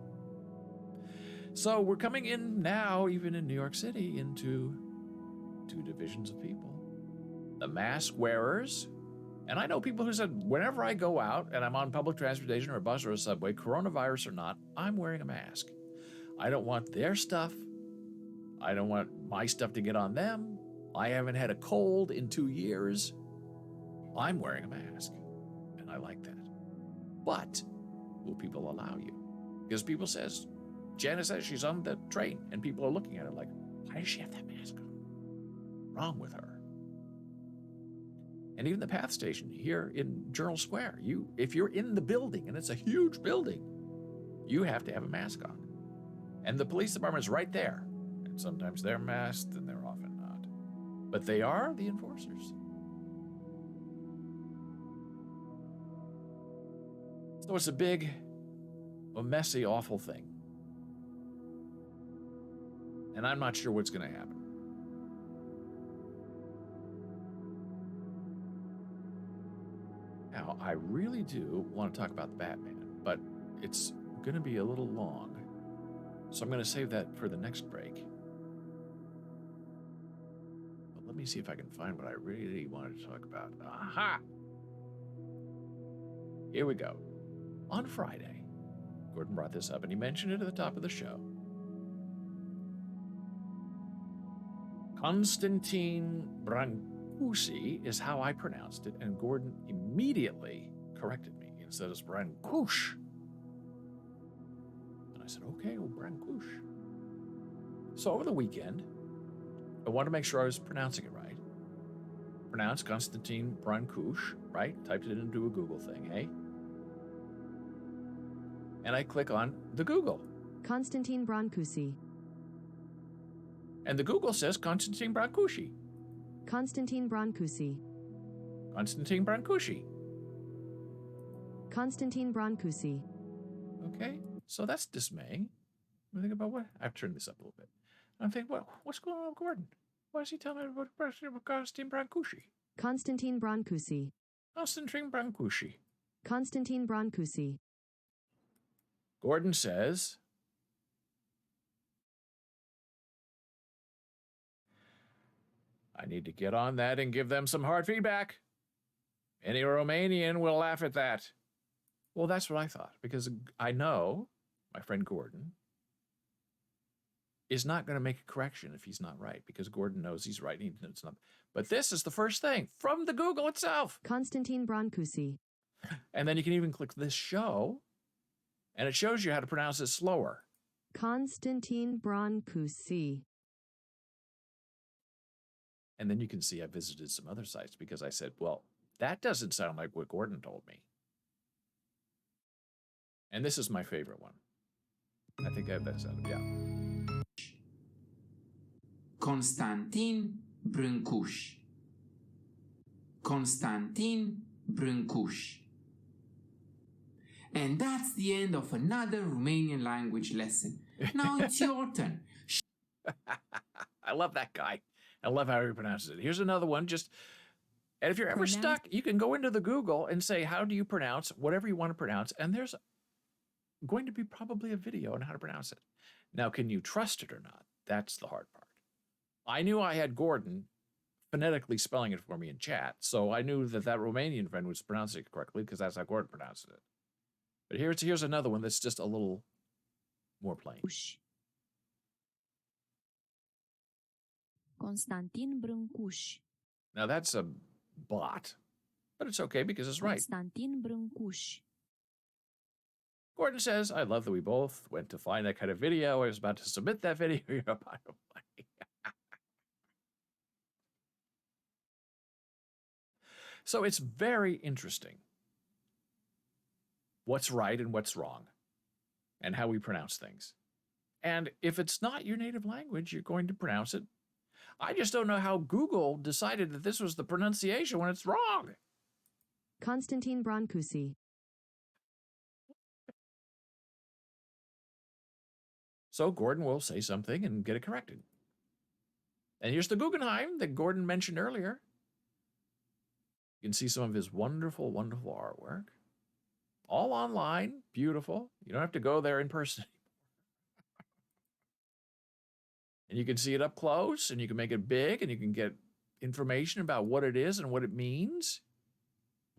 So we're coming in now, even in New York City, into two divisions of people. The mask wearers, and I know people who said, whenever I go out and I'm on public transportation or a bus or a subway, coronavirus or not, I'm wearing a mask. I don't want their stuff. I don't want my stuff to get on them. I haven't had a cold in 2 years. I'm wearing a mask, and I like that. But will people allow you? Because people says, Janice says she's on the train, and people are looking at her like, why does she have that mask on? Wrong with her. And even the PATH station here in Journal Square, if you're in the building, and it's a huge building, you have to have a mask on. And the police department's right there. And sometimes they're masked, and they're often not. But they are the enforcers. So it's a messy, awful thing. And I'm not sure what's going to happen. Now, I really do want to talk about the Batman, but it's going to be a little long. So I'm going to save that for the next break. But let me see if I can find what I really wanted to talk about. Aha! Here we go. On Friday, Gordon brought this up, and he mentioned it at the top of the show. Konstantin Brancusi is how I pronounced it, and Gordon immediately corrected me and said it's Brancush. And I said, okay, well, Brancush. So over the weekend, I wanted to make sure I was pronouncing it right. Pronounced Konstantin Brancusi, right? Typed it into a Google thing, hey? And I click on the Google. Konstantin Brancusi. And the Google says Konstantin Brancusi. Konstantin Brancusi. Konstantin Brancusi. Konstantin Brancusi. Okay, so that's dismaying. I think about what? I've turned this up a little bit. I'm thinking, what's going on with Gordon? Why is he telling me about Konstantin Brancusi? Konstantin Brancusi. Konstantin Brancusi. Konstantin Brancusi. Gordon says, I need to get on that and give them some hard feedback. Any Romanian will laugh at that. Well, that's what I thought, because I know my friend Gordon is not going to make a correction if he's not right, because Gordon knows he's right. And it's not. But this is the first thing from the Google itself. Konstantin Brancusi. And then you can even click this show, And it shows you how to pronounce it slower. Constantine Brancusi. And then you can see I visited some other sites because I said, well, that doesn't sound like what Gordon told me. And this is my favorite one. I think I have that sound. Yeah. Constantin Brâncuș. Constantin Brâncuș. And that's the end of another Romanian language lesson. Now it's your turn. I love that guy. I love how he pronounces it. Here's another one. And if you're ever stuck, you can go into the Google and say, how do you pronounce whatever you want to pronounce? And there's going to be probably a video on how to pronounce it. Now, can you trust it or not? That's the hard part. I knew I had Gordon phonetically spelling it for me in chat, so I knew that Romanian friend was pronouncing it correctly because that's how Gordon pronounced it. But here's another one that's just a little more plain. Constantin Brâncuș. Now that's a bot, but it's okay because it's right. Constantin Brâncuș. Gordon says, I love that we both went to find that kind of video. I was about to submit that video. You're about to play. So it's very interesting what's right and what's wrong and how we pronounce things. And if it's not your native language, you're going to pronounce it. I just don't know how Google decided that this was the pronunciation when it's wrong. Constantine Brancusi. So Gordon will say something and get it corrected. And here's the Guggenheim that Gordon mentioned earlier. You can see some of his wonderful, wonderful artwork. All online, beautiful. You don't have to go there in person anymore. And you can see it up close, and you can make it big, and you can get information about what it is and what it means.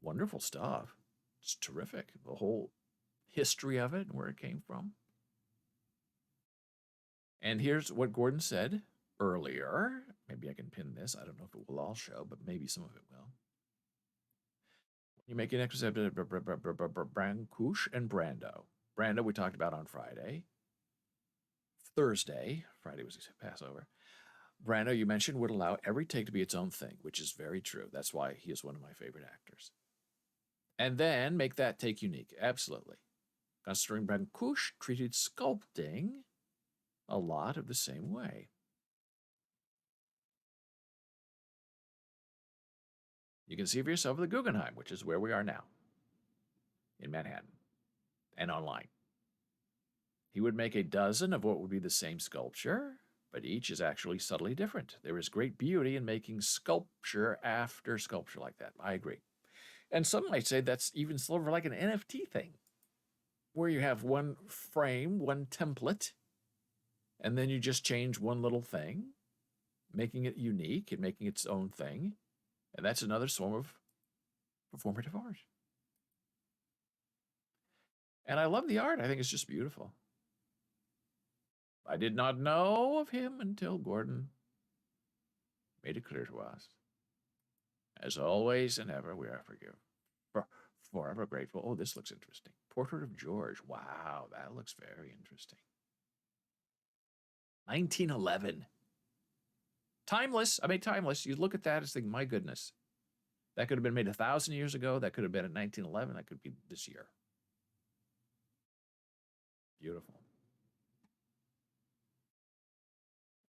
Wonderful stuff. It's terrific. The whole history of it and where it came from. And here's what Gordon said earlier. Maybe I can pin this. I don't know if it will all show, but maybe some of it will. You make an excerpt of Brancuș and Brando. Brando we talked about on Friday. Thursday. Friday was Passover. Brando, you mentioned, would allow every take to be its own thing, which is very true. That's why he is one of my favorite actors. And then make that take unique. Absolutely. Considering Brancuș treated sculpting a lot of the same way. You can see for yourself the Guggenheim, which is where we are now, in Manhattan, and online. He would make a dozen of what would be the same sculpture, but each is actually subtly different. There is great beauty in making sculpture after sculpture like that. I agree. And some might say that's even sort of like an NFT thing, where you have one frame, one template, and then you just change one little thing, making it unique and making its own thing. And that's another form of performative art. And I love the art. I think it's just beautiful. I did not know of him until Gordon made it clear to us. As always and ever, we are forever grateful. Oh, this looks interesting. Portrait of George. Wow, that looks very interesting. 1911. Timeless. I mean, timeless. You look at that and think, my goodness, that could have been made 1,000 years ago. That could have been in 1911. That could be this year. Beautiful.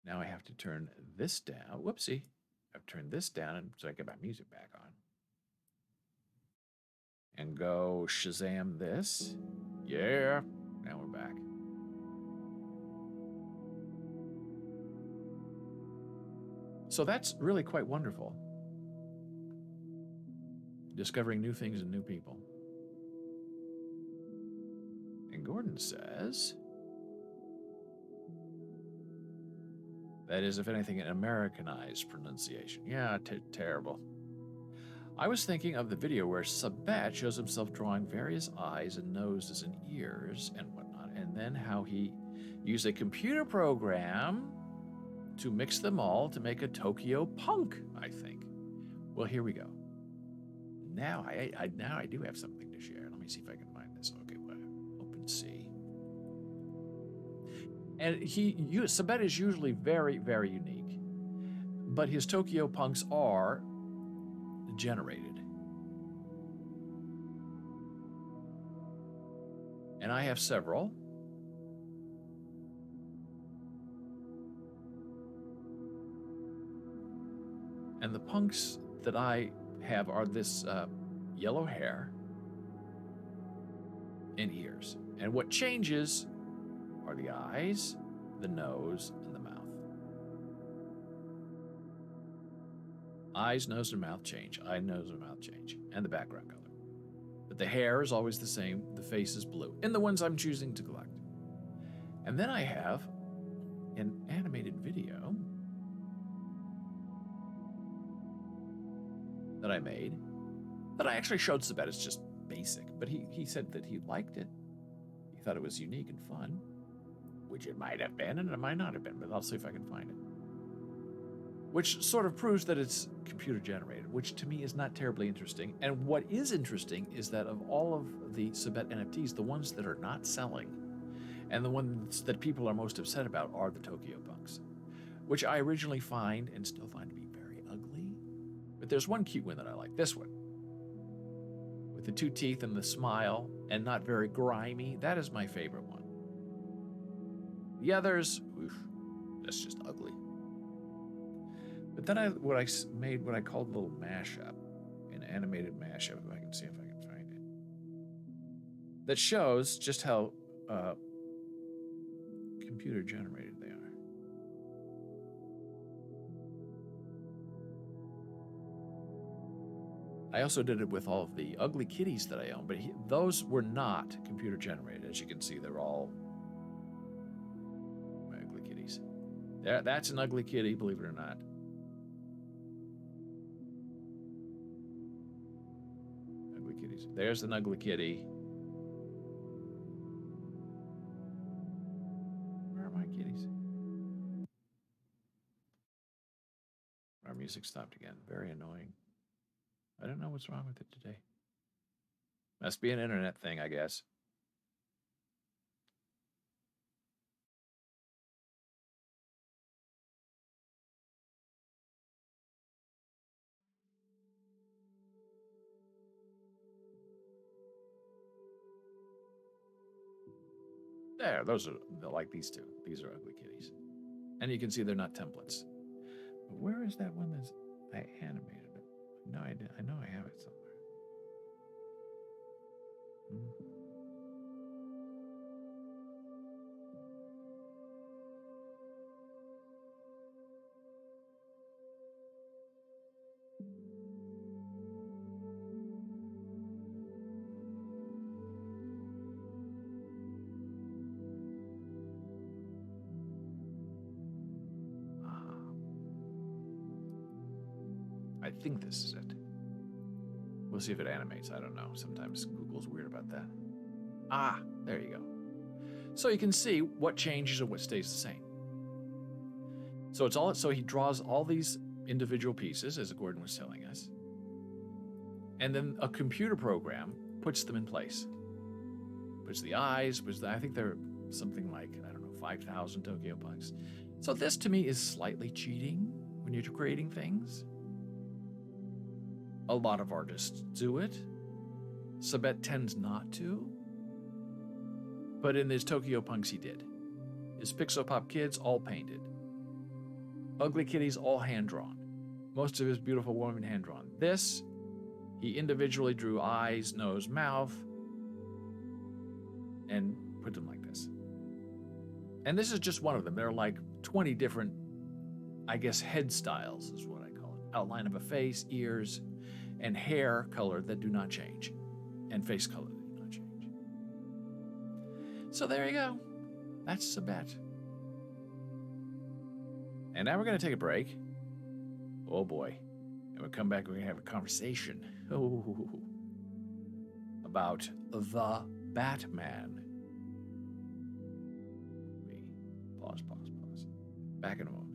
Now I have to turn this down. Whoopsie. I've turned this down so I get my music back on. And go Shazam this. Yeah. Now we're back. So that's really quite wonderful. Discovering new things and new people. And Gordon says, that is, if anything, an Americanized pronunciation. Yeah, terrible. I was thinking of the video where Sabat shows himself drawing various eyes and noses and ears and whatnot, and then how he used a computer program to mix them all to make a Tokyo punk, I think. Well, here we go. Now I do have something to share. Let me see if I can find this. Okay, well, OpenSea. And Sabet is usually very, very unique. But his Tokyo punks are generated. And I have several. And the punks that I have are this yellow hair and ears. And what changes are the eyes, the nose, and the mouth. Eyes, nose, and mouth change. Eye, nose, and mouth change. And the background color. But the hair is always the same. The face is blue. In the ones I'm choosing to collect. And then I have an animated video that I made that I actually showed Sabet. It's just basic. But he said that he liked it. He thought it was unique and fun. Which it might have been, and it might not have been, but I'll see if I can find it. Which sort of proves that it's computer generated, which to me is not terribly interesting. And what is interesting is that of all of the Sabet NFTs, the ones that are not selling, and the ones that people are most upset about are the Tokyo punks, which I originally find and still find to be very ugly. But there's one cute one that I like, this one. With the 2 teeth and the smile, and not very grimy. That is my favorite one. The others, oof, that's just ugly. But then I made what I called a little mashup, an animated mashup, if I can see if I can find it, that shows just how computer generated they are. I also did it with all of the ugly kitties that I own, but those were not computer generated. As you can see, they're all my ugly kitties. That's an ugly kitty, believe it or not. Ugly kitties. There's an ugly kitty. Where are my kitties? Our music stopped again. Very annoying. I don't know what's wrong with it today. Must be an internet thing, I guess. There, those are like these two. These are ugly kitties. And you can see they're not templates. But where is that one that's I animated it? No, I know I have it somewhere. I think this is it. We'll see if it animates. I don't know. Sometimes Google's weird about that. Ah, there you go. So you can see what changes and what stays the same. So he draws all these individual pieces, as Gordon was telling us, and then a computer program puts them in place. Puts the eyes, I think they're something like, 5,000 Tokyo punks. So this to me is slightly cheating when you're creating things. A lot of artists do it. Sabet tends not to. But in his Tokyo punks, he did. His Pixel Pop kids, all painted. Ugly kitties, all hand-drawn. Most of his beautiful women hand-drawn. This, he individually drew eyes, nose, mouth, and put them like this. And this is just one of them. There are like 20 different, head styles is what I call it. Outline of a face, ears, and hair color that do not change, and face color that do not change. So there you go. That's Sabet. And now we're going to take a break. Oh boy. And we'll come back and we're going to have a conversation about the Batman. Pause. Back in a moment.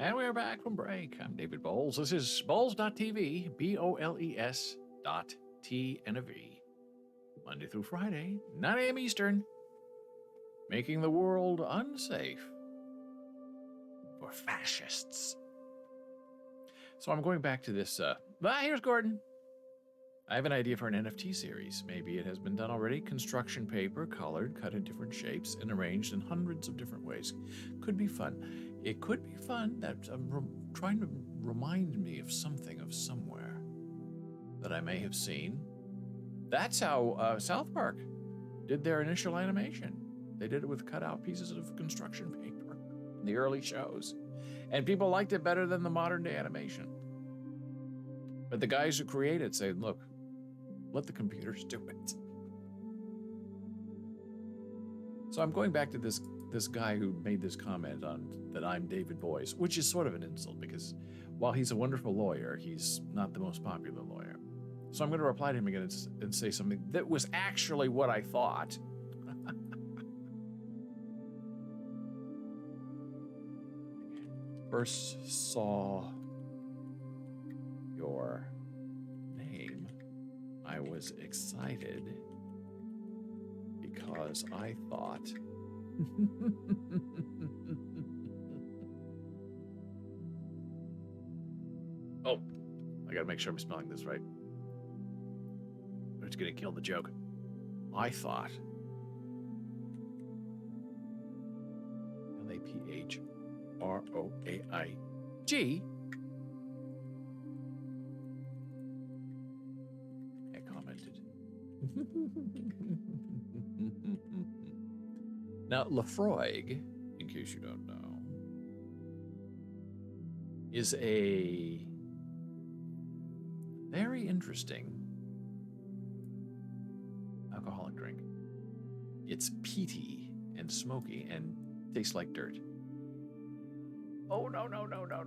And we're back from break. I'm David Bowles. This is Bowles.tv, BOLES dot T and a V. Monday through Friday, 9 a.m. Eastern. Making the world unsafe for fascists. So I'm going back to this. Here's Gordon. I have an idea for an NFT series. Maybe it has been done already. Construction paper, colored, cut in different shapes, and arranged in hundreds of different ways. Could be fun. It could be fun. That trying to remind me of something of somewhere that I may have seen. That's how South Park did their initial animation. They did it with cut-out pieces of construction paper in the early shows. And people liked it better than the modern-day animation. But the guys who created say, look, let the computers do it. So I'm going back to this guy who made this comment on that I'm David Boyce, which is sort of an insult because while he's a wonderful lawyer, he's not the most popular lawyer. So I'm going to reply to him again and say something that was actually what I thought. First saw your name, I was excited because I thought oh, I gotta make sure I'm spelling this right. It's gonna kill the joke. I thought LAPHROAIG. I commented. Now, Lafroig, in case you don't know, is a very interesting alcoholic drink. It's peaty and smoky and tastes like dirt. Oh, no,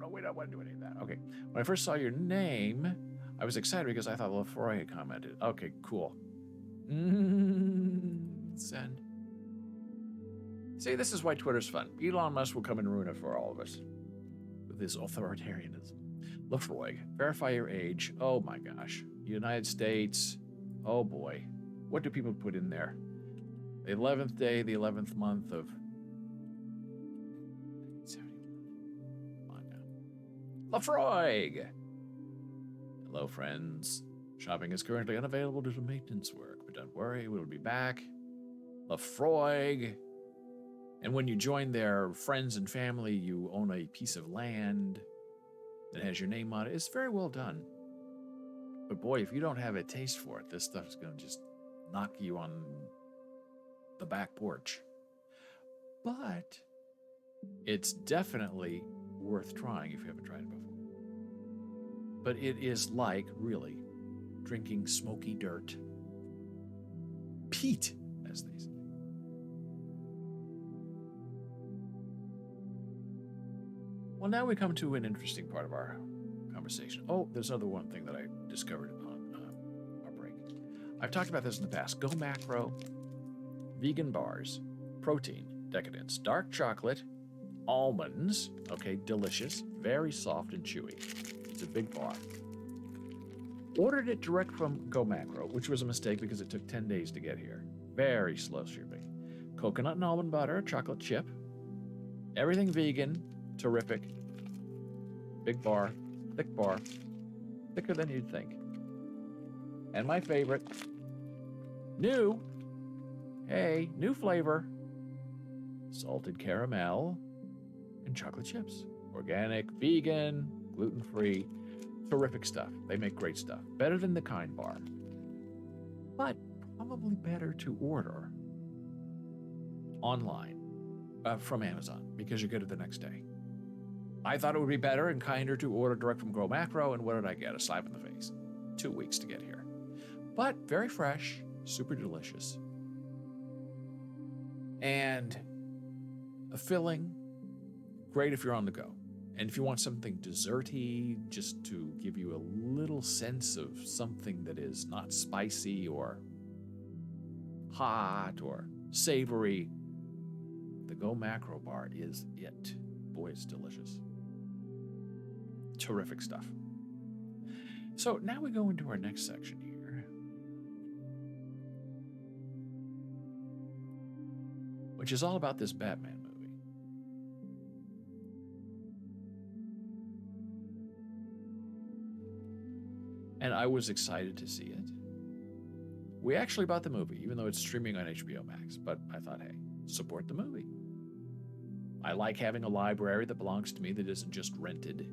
we don't want to do any of that. Okay, when I first saw your name, I was excited because I thought Lafroy had commented. Okay, cool. Send. See, this is why Twitter's fun. Elon Musk will come and ruin it for all of us with his authoritarianism. Lafroy, verify your age. Oh my gosh. United States. Oh boy. What do people put in there? The 11th day, the 11th month of... Come on now. Lafroy! Hello, friends. Shopping is currently unavailable due to maintenance work, but don't worry, we'll be back. Lafroy! And when you join their friends and family, you own a piece of land that has your name on it. It's very well done. But boy, if you don't have a taste for it, this stuff's going to just knock you on the back porch. But it's definitely worth trying if you haven't tried it before. But it is like, really, drinking smoky dirt. Peat, as they say. Well, now we come to an interesting part of our conversation. Oh, there's another one thing that I discovered on our break. I've talked about this in the past. Go Macro, vegan bars, protein, decadence, dark chocolate, almonds, okay, delicious, very soft and chewy. It's a big bar. Ordered it direct from Go Macro, which was a mistake because it took 10 days to get here. Very slow shipping. Coconut and almond butter, chocolate chip, everything vegan, terrific. Big bar, thicker than you'd think. And my favorite, new flavor, salted caramel and chocolate chips. Organic, vegan, gluten-free, terrific stuff. They make great stuff. Better than the Kind bar, but probably better to order online from Amazon because you get it the next day. I thought it would be better and kinder to order direct from Go Macro, and what did I get? A slap in the face. 2 weeks to get here. But very fresh, super delicious. And a filling, great if you're on the go. And if you want something desserty, just to give you a little sense of something that is not spicy or hot or savory, the Go Macro bar is it. Boy, it's delicious. Terrific stuff. So now we go into our next section here, which is all about this Batman movie. And I was excited to see it. We actually bought the movie, even though it's streaming on HBO Max. But I thought, hey, support the movie. I like having a library that belongs to me that isn't just rented.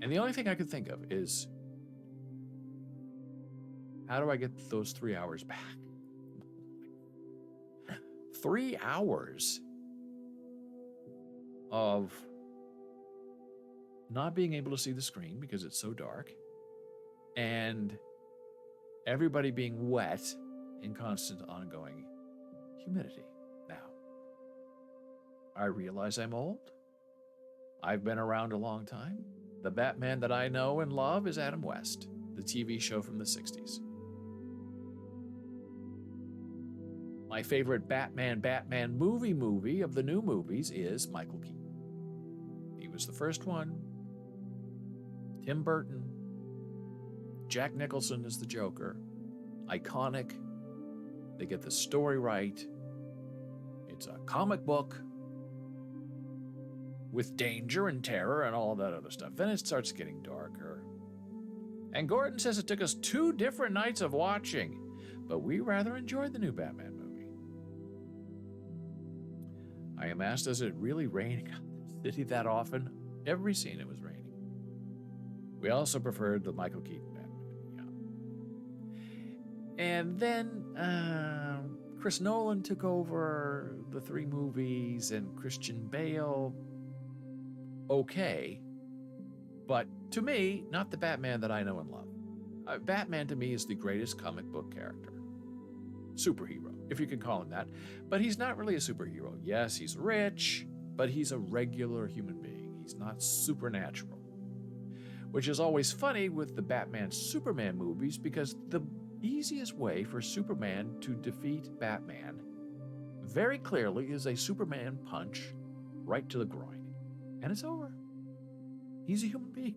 And the only thing I could think of is, how do I get those 3 hours back? 3 hours of not being able to see the screen because it's so dark, and everybody being wet in constant ongoing humidity. Now, I realize I'm old. I've been around a long time. The Batman that I know and love is Adam West, the TV show from the 60s. My favorite Batman movie of the new movies is Michael Keaton. He was the first one. Tim Burton. Jack Nicholson is the Joker. Iconic. They get the story right. It's a comic book with danger and terror and all that other stuff. Then it starts getting darker. And Gordon says it took us 2 different nights of watching, but we rather enjoyed the new Batman movie. I am asked, does it really rain in the city that often? Every scene it was raining. We also preferred the Michael Keaton Batman, yeah. And then Chris Nolan took over the 3 movies, and Christian Bale, okay, but to me, not the Batman that I know and love. Batman to me is the greatest comic book character. Superhero, if you can call him that. But he's not really a superhero. Yes, he's rich, but he's a regular human being. He's not supernatural. Which is always funny with the Batman-Superman movies, because the easiest way for Superman to defeat Batman very clearly is a Superman punch right to the groin. And it's over. He's a human being.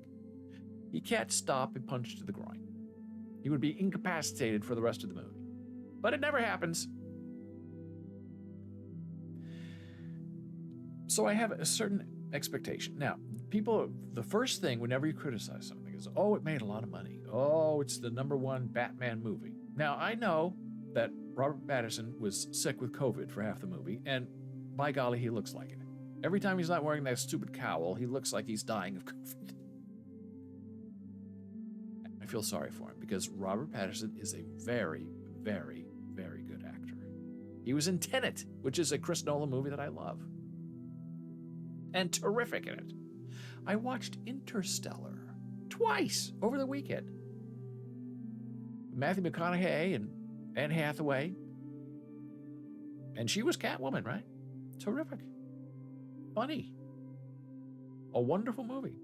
He can't stop a punch to the groin. He would be incapacitated for the rest of the movie. But it never happens. So I have a certain expectation. Now, people, the first thing whenever you criticize something is, oh, it made a lot of money. Oh, it's the #1 Batman movie. Now, I know that Robert Pattinson was sick with COVID for half the movie, and by golly, he looks like it. Every time he's not wearing that stupid cowl, he looks like he's dying of COVID. I feel sorry for him, because Robert Pattinson is a very, very, very good actor. He was in Tenet, which is a Chris Nolan movie that I love, and terrific in it. I watched Interstellar twice over the weekend. Matthew McConaughey and Anne Hathaway. And she was Catwoman, right? Terrific. Funny. A wonderful movie.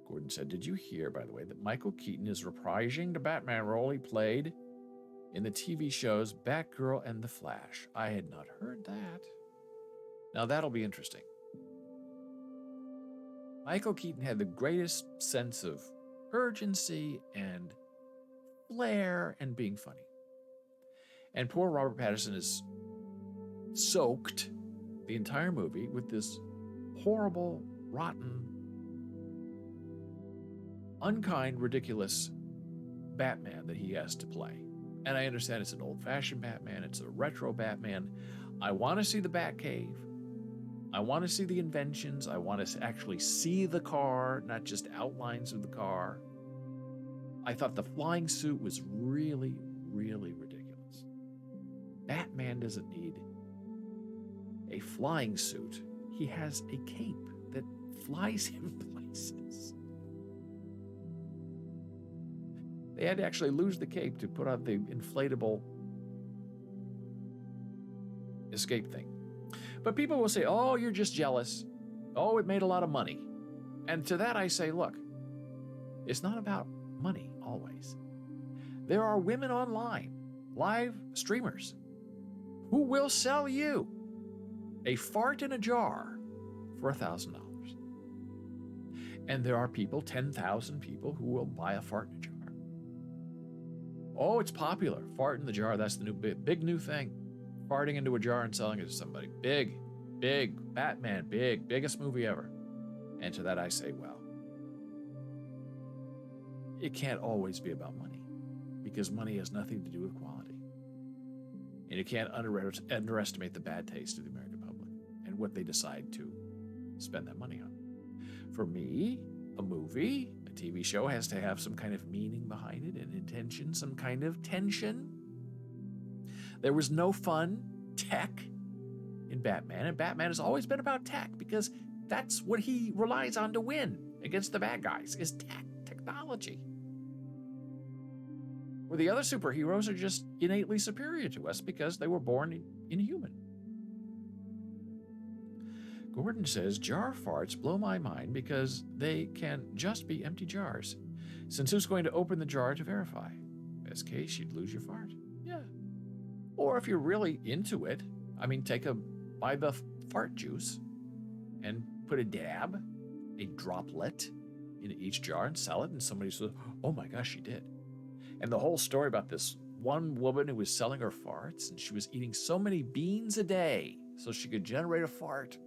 Gordon said, did you hear, by the way, that Michael Keaton is reprising the Batman role he played in the TV shows Batgirl and The Flash? I had not heard that. Now that'll be interesting. Michael Keaton had the greatest sense of urgency and flair and being funny. And poor Robert Pattinson is soaked the entire movie with this horrible, rotten, unkind, ridiculous Batman that he has to play. And I understand it's an old-fashioned Batman, it's a retro Batman. I want to see the Batcave. I want to see the inventions. I want to actually see the car, not just outlines of the car. I thought the flying suit was really, really ridiculous. Batman doesn't need a flying suit. He has a cape that flies him places. They had to actually lose the cape to put on the inflatable escape thing. But people will say, oh, you're just jealous. Oh, it made a lot of money. And to that I say, look, it's not about money always. There are women online, live streamers, who will sell you A fart in a jar for $1,000. And there are people, 10,000 people, who will buy a fart in a jar. Oh, it's popular. Fart in the jar, that's the new big new thing. Farting into a jar and selling it to somebody. Big, Batman, biggest movie ever. And to that I say, well, it can't always be about money, because money has nothing to do with quality. And you can't underestimate the bad taste of the American public and what they decide to spend that money on. For me, a movie, a TV show has to have some kind of meaning behind it, and intention, some kind of tension. There was no fun tech in Batman, and Batman has always been about tech because that's what he relies on to win against the bad guys, is technology. Where the other superheroes are just innately superior to us because they were born inhuman. Gordon says, jar farts blow my mind because they can just be empty jars. Since who's going to open the jar to verify? Best case, you'd lose your fart. Yeah. Or if you're really into it, buy the fart juice and put a dab, a droplet in each jar and sell it, and somebody says, oh my gosh, she did. And the whole story about this one woman who was selling her farts, and she was eating so many beans a day so she could generate a fart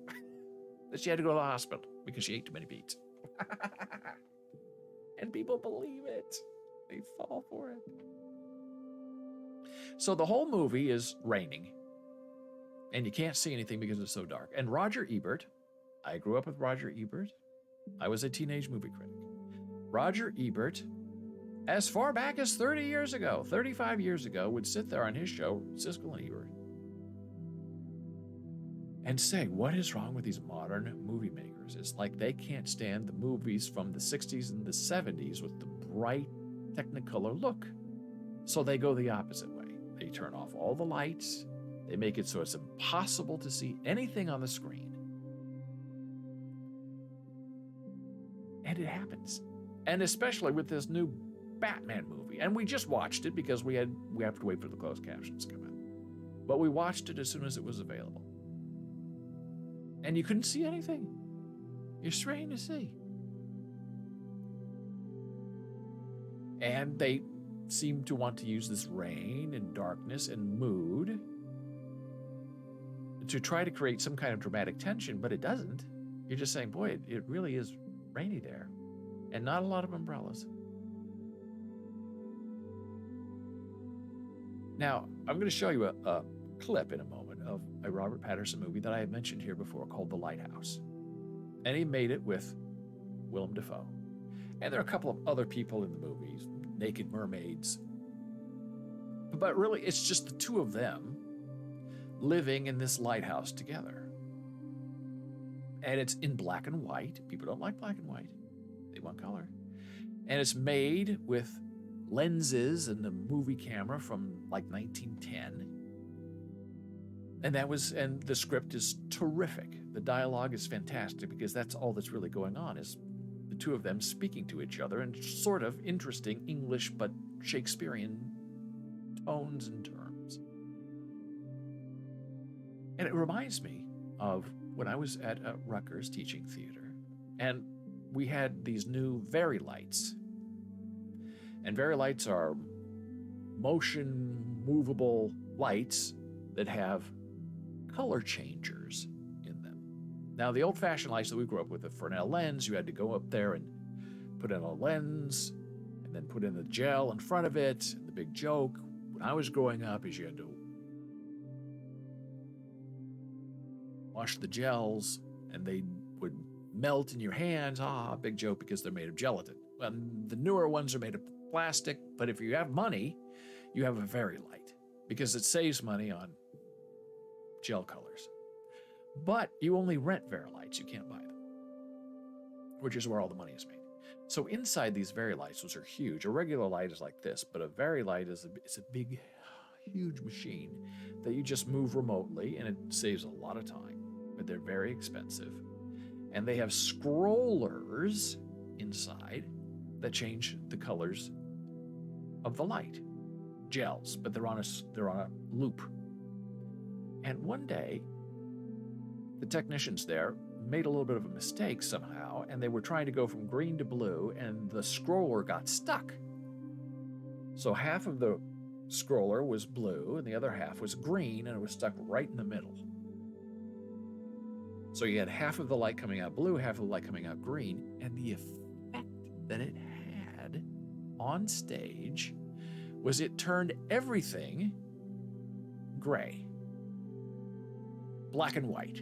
that she had to go to the hospital because she ate too many beans. And people believe it. They fall for it. So the whole movie is raining, and you can't see anything because it's so dark. And Roger Ebert, I grew up with Roger Ebert. I was a teenage movie critic. Roger Ebert, as far back as 35 years ago, would sit there on his show, Siskel and Ebert, and say, what is wrong with these modern movie makers? It's like they can't stand the movies from the 60s and the 70s with the bright Technicolor look. So they go the opposite way. They turn off all the lights. They make it so it's impossible to see anything on the screen. And it happens. And especially with this new Batman movie. And we just watched it because we have to wait for the closed captions to come out. But we watched it as soon as it was available. And you couldn't see anything. You're straining to see. And they seem to want to use this rain and darkness and mood to try to create some kind of dramatic tension, but it doesn't. You're just saying, boy, it really is rainy there. And not a lot of umbrellas. Now, I'm going to show you a clip in a moment of a Robert Pattinson movie that I had mentioned here before called The Lighthouse. And he made it with Willem Dafoe. And there are a couple of other people in the movies, naked mermaids. But really, it's just the two of them living in this lighthouse together. And it's in black and white. People don't like black and white. They want color. And it's made with lenses and a movie camera from like 1910. And the script is terrific. The dialogue is fantastic because that's all that's really going on, is the two of them speaking to each other in sort of interesting English but Shakespearean tones and terms. And it reminds me of when I was at Rutgers teaching theater, and we had these new Very Lights. And Very Lights are motion movable lights that have color changers in them. Now, the old-fashioned lights that we grew up with, the Fresnel lens, you had to go up there and put in a lens and then put in the gel in front of it. And the big joke when I was growing up is you had to wash the gels and they would melt in your hands. Big joke because they're made of gelatin. And the newer ones are made of plastic, but if you have money, you have a Very Light because it saves money on gel colors. But you only rent Very Lights, you can't buy them, which is where all the money is made. So inside these Very Lights, which are huge, a regular light is like this, but a Very Light is a big, huge machine that you just move remotely, and it saves a lot of time, but they're very expensive. And they have scrollers inside that change the colors of the light. Gels, but they're on a loop. And one day, the technicians there made a little bit of a mistake somehow, and they were trying to go from green to blue, and the scroller got stuck. So half of the scroller was blue, and the other half was green, and it was stuck right in the middle. So you had half of the light coming out blue, half of the light coming out green, and the effect that it had on stage was it turned everything gray, black and white.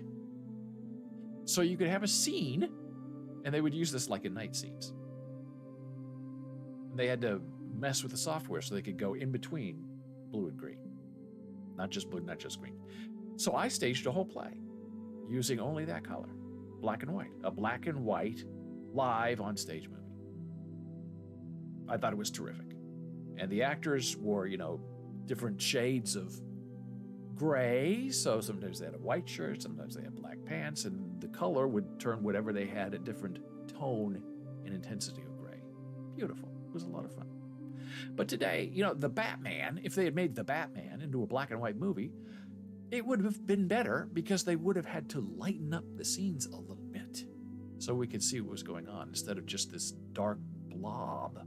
So you could have a scene, and they would use this like in night scenes. And they had to mess with the software so they could go in between blue and green. Not just blue, not just green. So I staged a whole play using only that color, black and white. A black and white live on stage movie. I thought it was terrific. And the actors wore, different shades of gray. So sometimes they had a white shirt, sometimes they had black pants, and the color would turn whatever they had a different tone and intensity of gray. Beautiful. It was a lot of fun. But today, the Batman, if they had made the Batman into a black and white movie, it would have been better because they would have had to lighten up the scenes a little bit so we could see what was going on instead of just this dark blob.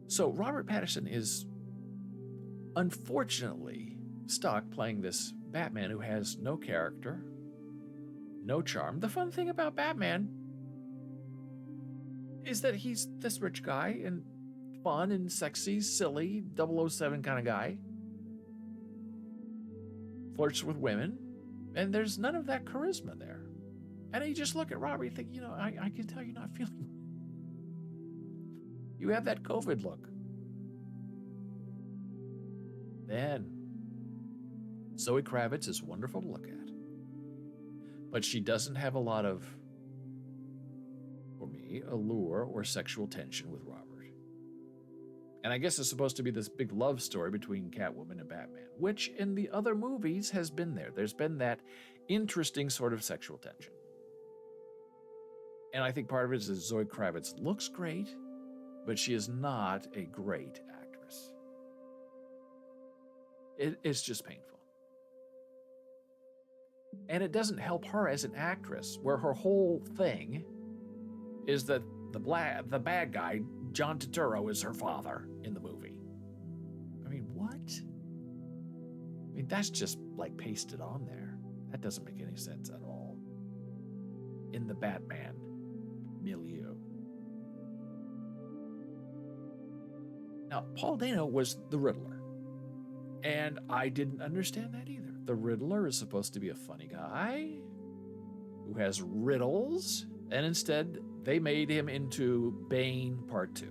So Robert Pattinson is unfortunately stuck playing this Batman who has no character, no charm. The fun thing about Batman is that he's this rich guy and fun and sexy, silly, 007 kind of guy. Flirts with women, and there's none of that charisma there. And you just look at Robert, you think, I can tell you're not feeling it. You have that COVID look. Then, Zoe Kravitz is wonderful to look at. But she doesn't have a lot of, for me, allure or sexual tension with Robert. And I guess it's supposed to be this big love story between Catwoman and Batman, which in the other movies has been there. There's been that interesting sort of sexual tension. And I think part of it is that Zoe Kravitz looks great, but she is not a great actress. It's just painful. And it doesn't help her as an actress, where her whole thing is that the bad guy, John Turturro, is her father in the movie. I mean, what? I mean, that's just like pasted on there. That doesn't make any sense at all. In the Batman milieu. Now, Paul Dano was the Riddler. And I didn't understand that either. The Riddler is supposed to be a funny guy who has riddles, and instead they made him into Bane Part 2.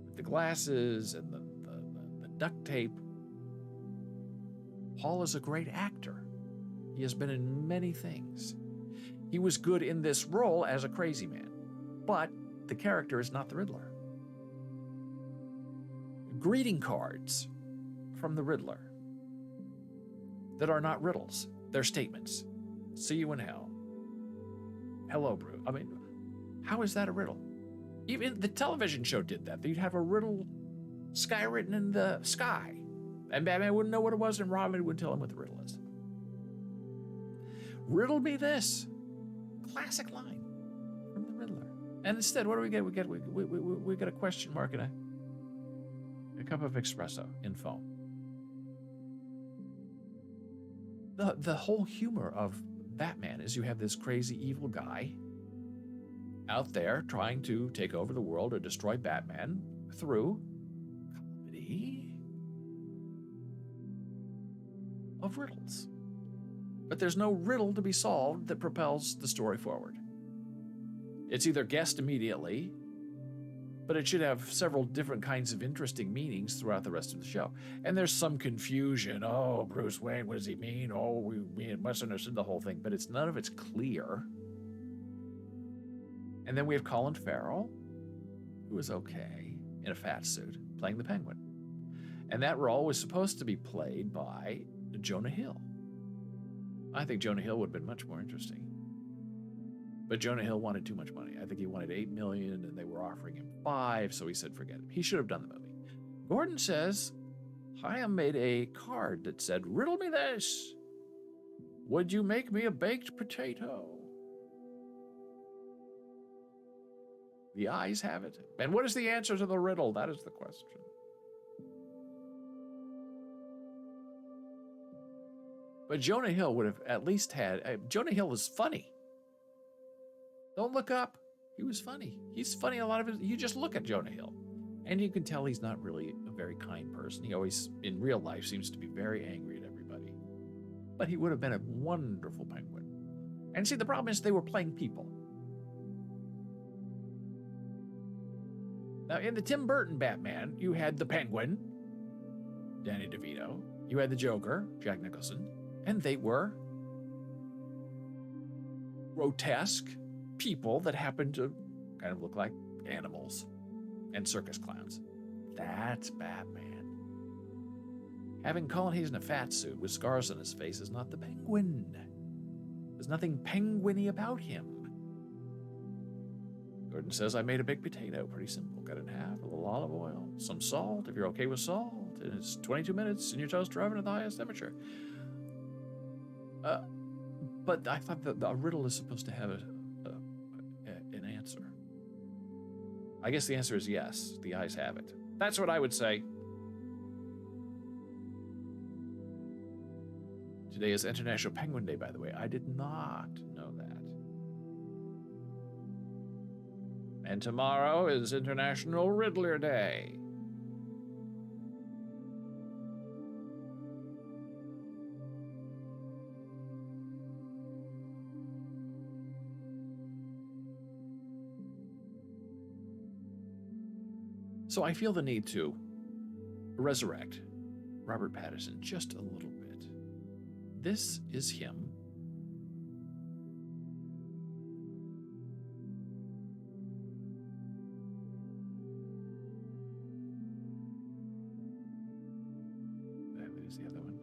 With the glasses and the duct tape. Paul is a great actor. He has been in many things. He was good in this role as a crazy man, but the character is not the Riddler. Greeting cards from the Riddler that are not riddles. They're statements. See you in hell. Hello, Bruce. I mean, how is that a riddle? Even the television show did that. You'd have a riddle skywritten in the sky, and Batman wouldn't know what it was, and Robin would tell him what the riddle is. Riddle me this. Classic line from the Riddler. And instead, what do we get? We get a question mark and a cup of espresso in foam. The whole humor of Batman is you have this crazy evil guy out there trying to take over the world or destroy Batman through comedy of riddles. But there's no riddle to be solved that propels the story forward. It's either guessed immediately, but it should have several different kinds of interesting meanings throughout the rest of the show. And there's some confusion. Oh, Bruce Wayne, what does he mean? Oh, we must understand the whole thing, but none of it's clear. And then we have Colin Farrell, who is okay in a fat suit, playing the Penguin. And that role was supposed to be played by Jonah Hill. I think Jonah Hill would have been much more interesting. But Jonah Hill wanted too much money. I think he wanted $8 million, and they were offering him $5 million, so he said forget it. He should have done the movie. Gordon says Chaim made a card that said, "Riddle me this. Would you make me a baked potato?" The eyes have it. And what is the answer to the riddle? That is the question. But Jonah Hill would have at least had... Jonah Hill was funny. Don't look up. He was funny. He's funny a lot of it. You just look at Jonah Hill. And you can tell he's not really a very kind person. He always, in real life, seems to be very angry at everybody. But he would have been a wonderful penguin. And see, the problem is they were playing people. Now, in the Tim Burton Batman, you had the Penguin, Danny DeVito. You had the Joker, Jack Nicholson. And they were grotesque people that happened to kind of look like animals and circus clowns. That's Batman. Having Colin Hayes in a fat suit with scars on his face is not the Penguin. There's nothing penguin-y about him. Gordon says, I made a baked potato. Pretty simple. Cut it in half, a little olive oil, some salt, if you're okay with salt. And it's 22 minutes in your toaster oven at the highest temperature. But I thought that the riddle is supposed to have an answer. I guess the answer is yes. The eyes have it. That's what I would say. Today is International Penguin Day, by the way. I did not know that. And tomorrow is International Riddler Day. So I feel the need to resurrect Robert Pattinson just a little bit. This is him. Did I lose the other one?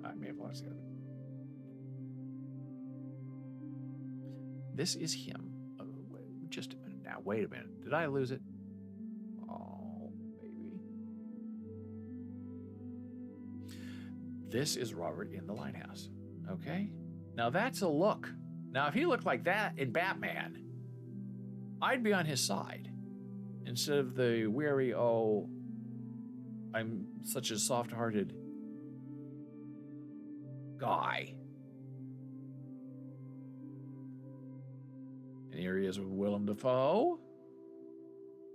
I may have lost the other one. This is him. Oh, wait, just a minute now. Wait a minute. Did I lose it? Oh, baby. This is Robert in the Lighthouse. Okay? Now that's a look. Now if he looked like that in Batman, I'd be on his side. Instead of the weary, oh, I'm such a soft-hearted guy. And here he is with Willem Dafoe.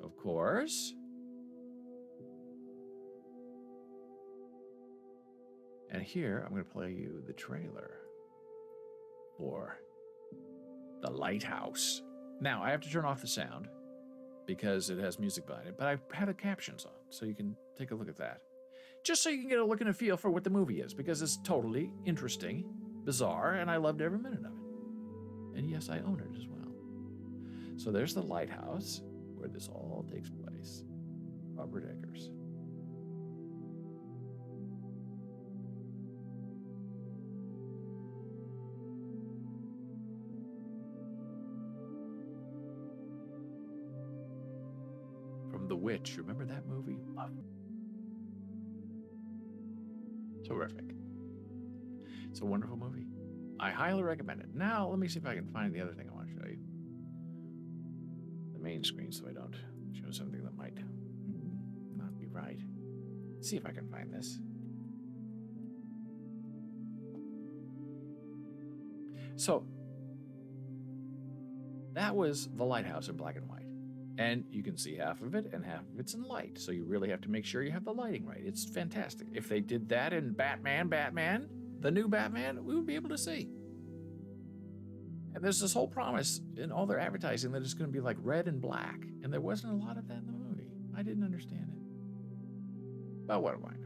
Of course. And here, I'm going to play you the trailer for The Lighthouse. Now, I have to turn off the sound because it has music behind it, but I've had the captions on, so you can take a look at that. Just so you can get a look and a feel for what the movie is, because it's totally interesting, bizarre, and I loved every minute of it. And yes, I own it as well. So there's The Lighthouse, where this all takes place. Robert Eggers. From The Witch, remember that movie? Love. Terrific. It's a wonderful movie. I highly recommend it. Now, let me see if I can find the other thing I want to show you. The main screen, so I don't show something that might not be right. Let's see if I can find this. So, that was The Lighthouse in black and white. And you can see half of it, and half of it's in light. So you really have to make sure you have the lighting right. It's fantastic. If they did that in Batman, the new Batman, we would be able to see. And there's this whole promise in all their advertising that it's going to be like red and black. And there wasn't a lot of that in the movie. I didn't understand it. But what do I know?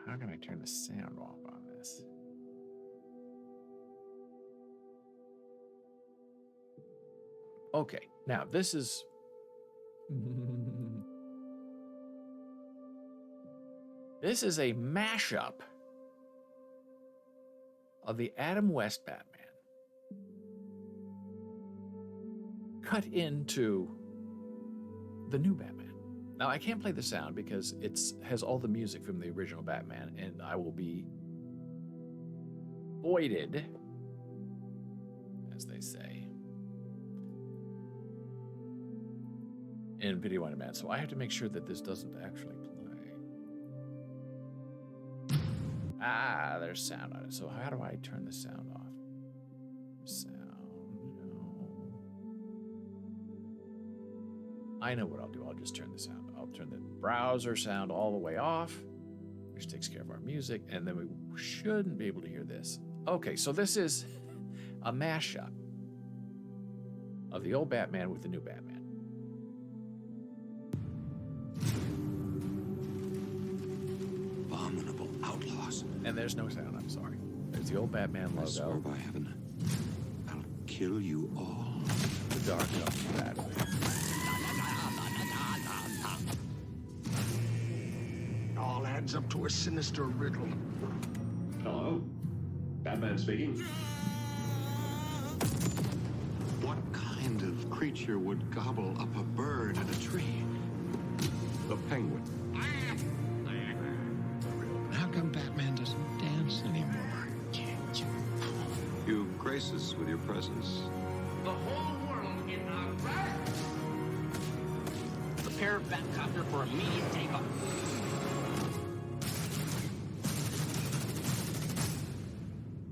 How can I turn the sound off on this? Okay, now this is... This is a mashup of the Adam West Batman cut into the new Batman. Now, I can't play the sound because it has all the music from the original Batman, and I will be voided, as they say, in video on demand. So I have to make sure that this doesn't actually play. Ah, there's sound on it. So how do I turn the sound off? Sound, no. I know what I'll do. I'll just turn the sound. I'll turn the browser sound all the way off, which takes care of our music, and then we shouldn't be able to hear this. Okay, so this is a mashup of the old Batman with the new Batman. Abominable outlaws. And there's no sound, I'm sorry. There's the old Batman I swear logo. by heaven, I'll kill you all. The dark of Batman. All adds up to a sinister riddle. Hello? Batman speaking. What kind of creature would gobble up a bird in a tree? The Penguin. How come Batman doesn't dance anymore? You grace us with your presence. The whole world in our grasp. Prepare Batcopter for immediate takeoff.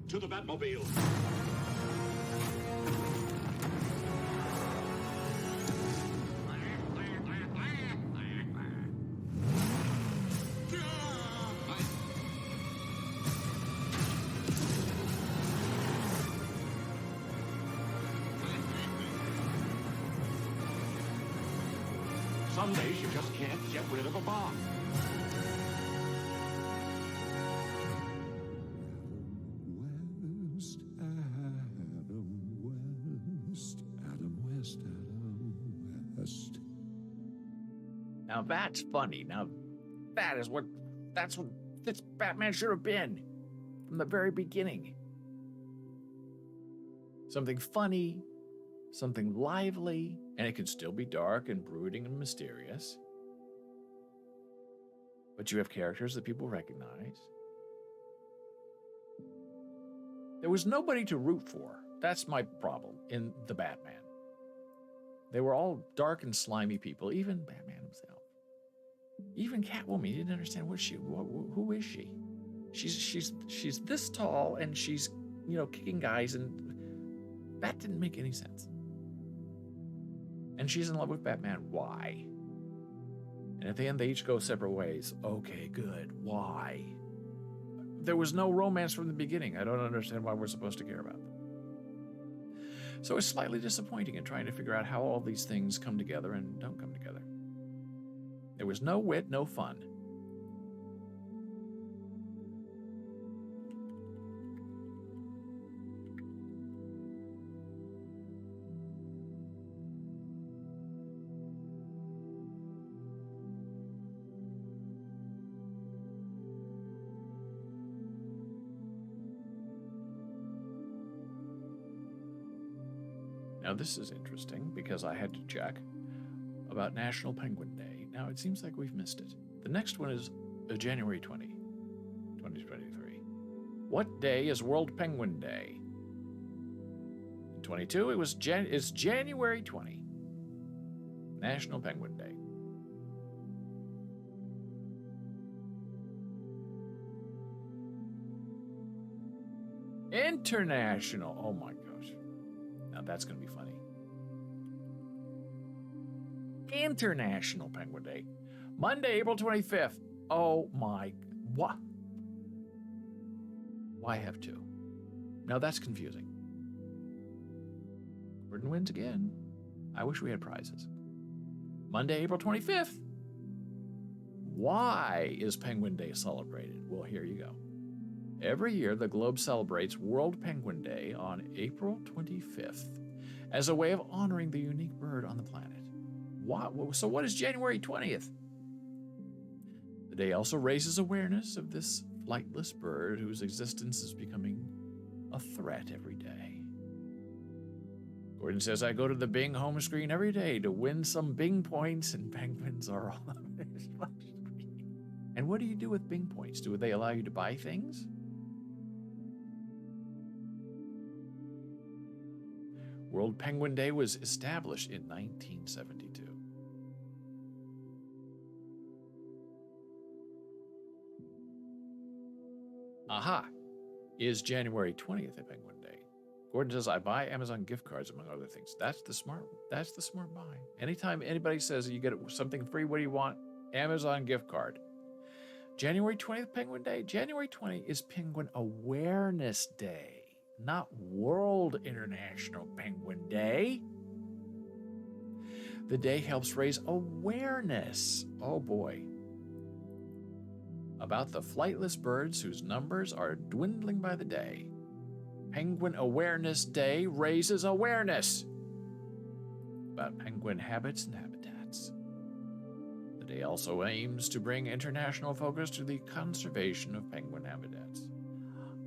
To the Batmobile. Some days you just can't get rid of a bomb. West, Adam West. Now that's funny. Now that's what this Batman should have been from the very beginning. Something funny, something lively, and it can still be dark and brooding and mysterious. But you have characters that people recognize. There was nobody to root for. That's my problem in the Batman. They were all dark and slimy people, even Batman himself. Even Catwoman, you didn't understand who is she? She's this tall and she's, kicking guys, and that didn't make any sense. And she's in love with Batman. Why? And at the end, they each go separate ways. Okay, good. Why? There was no romance from the beginning. I don't understand why we're supposed to care about them. So it's slightly disappointing in trying to figure out how all these things come together and don't come together. There was no wit, no fun. Now, this is interesting because I had to check about National Penguin Day. Now, it seems like we've missed it. The next one is January 20, 2023. What day is World Penguin Day? In 22, it's January 20, National Penguin Day. International, oh my gosh. Now that's going to be funny. International Penguin Day. Monday, April 25th. Oh my, what? Why have two? Now that's confusing. Gordon wins again. I wish we had prizes. Monday, April 25th. Why is Penguin Day celebrated? Well, here you go. Every year, the globe celebrates World Penguin Day on April 25th as a way of honoring the unique bird on the planet. So what is January 20th? The day also raises awareness of this flightless bird whose existence is becoming a threat every day. Gordon says, I go to the Bing home screen every day to win some Bing points, and penguins are all over this screen. And what do you do with Bing points? Do they allow you to buy things? World Penguin Day was established in 1972. Aha! Is January 20th a Penguin Day? Gordon says, I buy Amazon gift cards, among other things. That's the smart buy. Anytime anybody says you get something free, what do you want? Amazon gift card. January 20th, Penguin Day? January 20th is Penguin Awareness Day, not World International Penguin Day. The day helps raise awareness, oh boy, about the flightless birds whose numbers are dwindling by the day. Penguin Awareness Day raises awareness about penguin habits and habitats. The day also aims to bring international focus to the conservation of penguin habitats.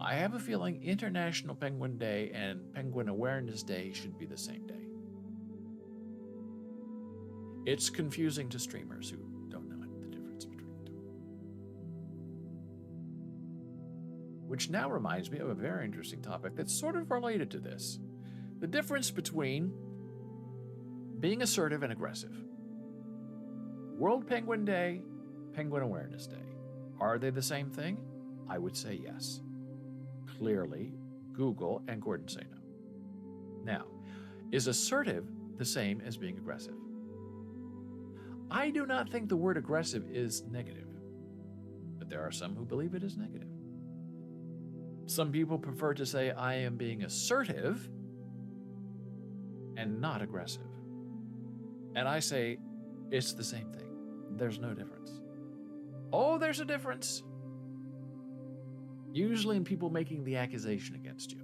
I have a feeling International Penguin Day and Penguin Awareness Day should be the same day. It's confusing to streamers who don't know the difference between the two. Which now reminds me of a very interesting topic that's sort of related to this. The difference between being assertive and aggressive. World Penguin Day, Penguin Awareness Day. Are they the same thing? I would say yes. Clearly, Google and Gordon say no. Now, is assertive the same as being aggressive? I do not think the word aggressive is negative, but there are some who believe it is negative. Some people prefer to say, I am being assertive and not aggressive. And I say, it's the same thing. There's no difference. Oh, there's a difference. Usually in people making the accusation against you.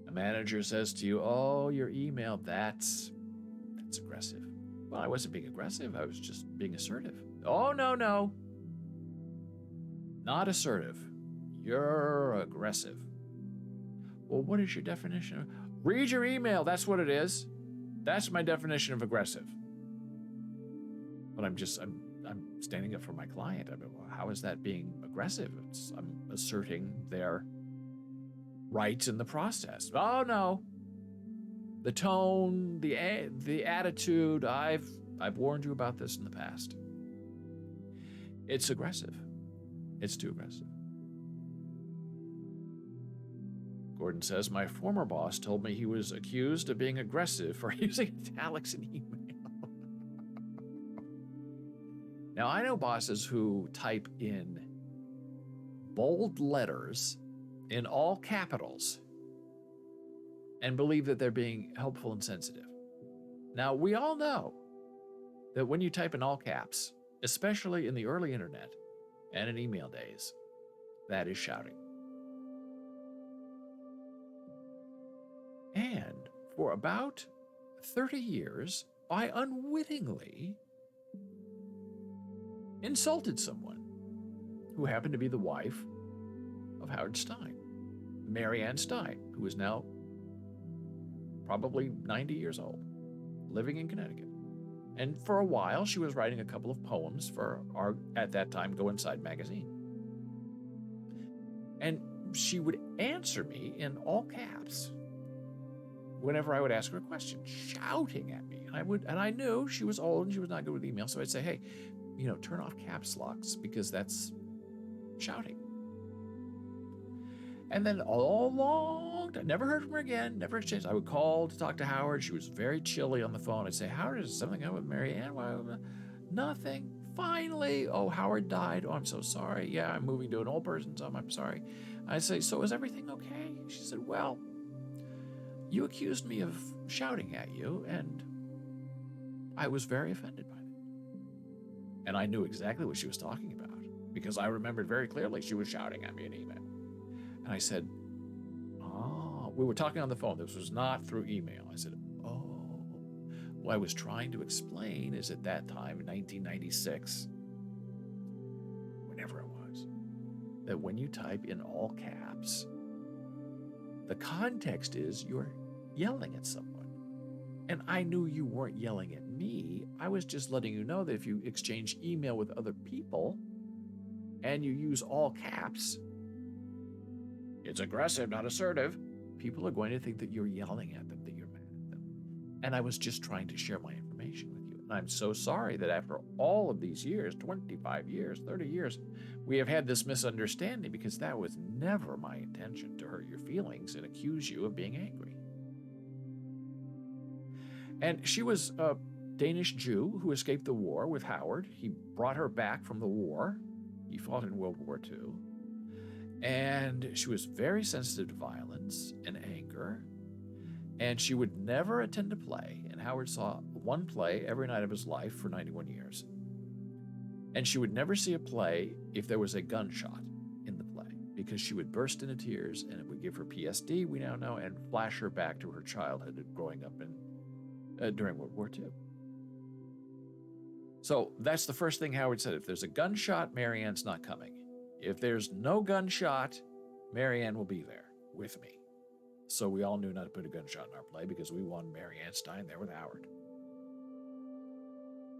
A manager says to you, oh, your email, that's aggressive. Well, I wasn't being aggressive. I was just being assertive. Oh, no. Not assertive. You're aggressive. Well, what is your definition of... Read your email. That's what it is. That's my definition of aggressive. But I'm standing up for my client. I mean, how is that being aggressive? I'm asserting their rights in the process. Oh, no. The tone, the attitude, I've warned you about this in the past. It's aggressive. It's too aggressive. Gordon says, my former boss told me he was accused of being aggressive for using italics in email. Now, I know bosses who type in bold letters in all capitals and believe that they're being helpful and sensitive. Now, we all know that when you type in all caps, especially in the early internet and in email days, that is shouting. And for about 30 years, I unwittingly insulted someone who happened to be the wife of Howard Stein, Mary Ann Stein, who is now probably 90 years old, living in Connecticut. And for a while, she was writing a couple of poems for our, at that time, Go Inside magazine. And she would answer me in all caps whenever I would ask her a question, shouting at me. And I knew she was old and she was not good with email, so I'd say, hey, turn off caps locks because that's shouting. And then all along, I never heard from her again, never exchanged. I would call to talk to Howard. She was very chilly on the phone. I'd say, Howard, is something up with Mary Ann? Why? Nothing. Finally, Howard died. Oh, I'm so sorry. Yeah, I'm moving to an old person's home. I'm sorry. I'd say, so is everything okay? She said, well, you accused me of shouting at you, and I was very offended by it. And I knew exactly what she was talking about because I remembered very clearly she was shouting at me in email. And I said, we were talking on the phone. This was not through email. I said, what I was trying to explain is at that time, in 1996, whatever it was, that when you type in all caps, the context is you're yelling at someone. And I knew you weren't yelling at me. I was just letting you know that if you exchange email with other people and you use all caps, it's aggressive, not assertive. People are going to think that you're yelling at them, that you're mad at them. And I was just trying to share my information with you. And I'm so sorry that after all of these years, 25 years, 30 years, we have had this misunderstanding, because that was never my intention, to hurt your feelings and accuse you of being angry. And she was a Danish Jew who escaped the war with Howard. He brought her back from the war. He fought in World War II. And she was very sensitive to violence and anger. And she would never attend a play. And Howard saw one play every night of his life for 91 years. And she would never see a play if there was a gunshot in the play, because she would burst into tears, and it would give her PSD, we now know, and flash her back to her childhood growing up during World War II. So that's the first thing Howard said. If there's a gunshot, Marianne's not coming. If there's no gunshot, Marianne will be there with me. So we all knew not to put a gunshot in our play, because we wanted Marianne Stein there with Howard.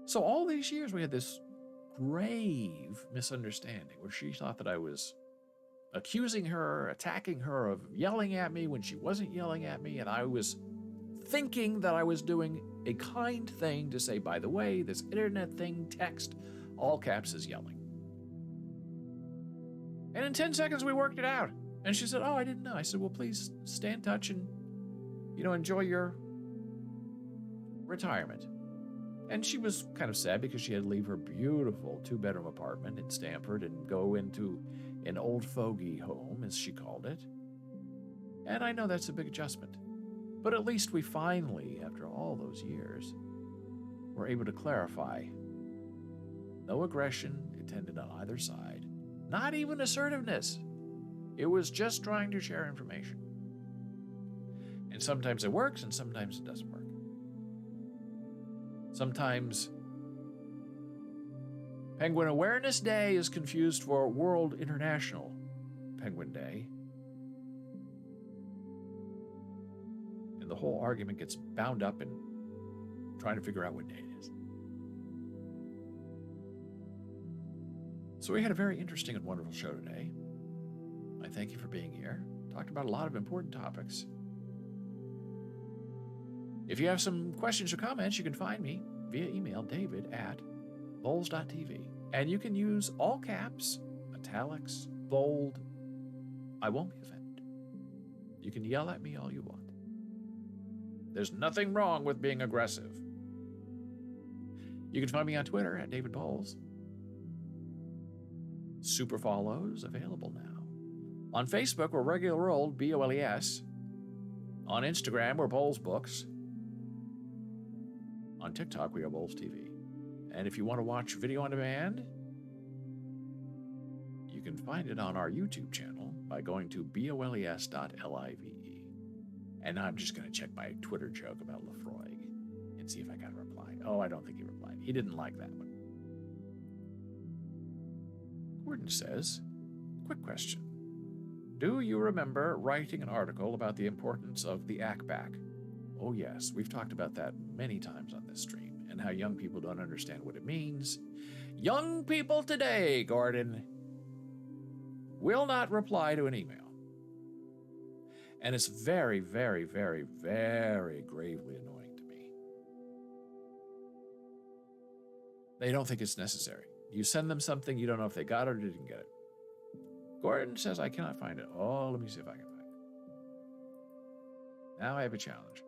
So all these years we had this grave misunderstanding where she thought that I was accusing her, attacking her of yelling at me when she wasn't yelling at me, and I was thinking that I was doing a kind thing to say, by the way, this internet thing, text, all caps, is yelling. And in 10 seconds, we worked it out. And she said, oh, I didn't know. I said, well, please stay in touch and, enjoy your retirement. And she was kind of sad because she had to leave her beautiful 2-bedroom apartment in Stamford and go into an old fogey home, as she called it. And I know that's a big adjustment. But at least we finally, after all those years, were able to clarify no aggression intended on either side, not even assertiveness. It was just trying to share information. And sometimes it works and sometimes it doesn't work. Sometimes Penguin Awareness Day is confused for World International Penguin Day. The whole argument gets bound up in trying to figure out what day it is. So we had a very interesting and wonderful show today. I thank you for being here. Talked about a lot of important topics. If you have some questions or comments, you can find me via email, david@bowles.tv. And you can use all caps, italics, bold. I won't be offended. You can yell at me all you want. There's nothing wrong with being aggressive. You can find me on Twitter @DavidBowles. Super follows available now. On Facebook, we're regular old BOLES. On Instagram, we're Bowles Books. On TikTok, we are Bowles TV. And if you want to watch video on demand, you can find it on our YouTube channel by going to boles.live. And now I'm just going to check my Twitter joke about Lefroy and see if I got a reply. Oh, I don't think he replied. He didn't like that one. Gordon says, quick question. Do you remember writing an article about the importance of the ACBAC? Oh, yes. We've talked about that many times on this stream and how young people don't understand what it means. Young people today, Gordon, will not reply to an email. And it's very, very, very, very gravely annoying to me. They don't think it's necessary. You send them something, you don't know if they got it or didn't get it. Gordon says, I cannot find it. Oh, let me see if I can find it. Now I have a challenge.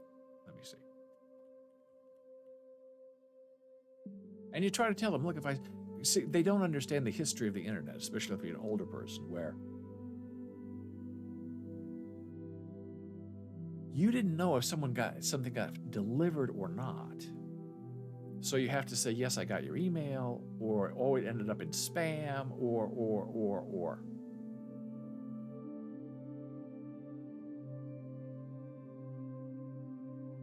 Let me see. And you try to tell them, look, if I see, they don't understand the history of the internet, especially if you're an older person, where you didn't know if something got delivered or not. So you have to say, yes, I got your email, or oh, it ended up in spam, or.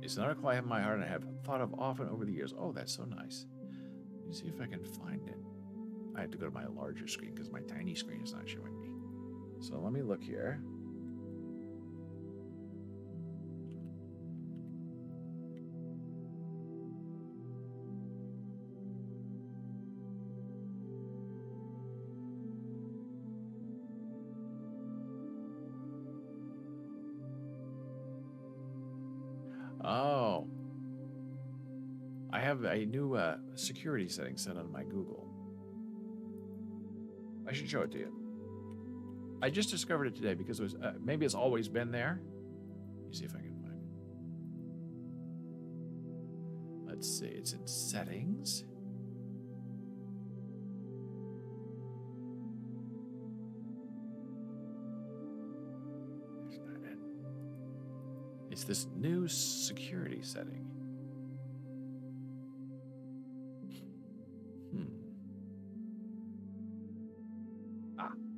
It's an article I have in my heart and I have thought of often over the years. Oh, that's so nice. Let me see if I can find it. I have to go to my larger screen because my tiny screen is not showing me. So let me look here. Oh, I have a new security setting set on my Google. I should show it to you. I just discovered it today because it was maybe it's always been there. Let me see if I can find it. Let's see, it's in settings. There's not it. It's this new security setting.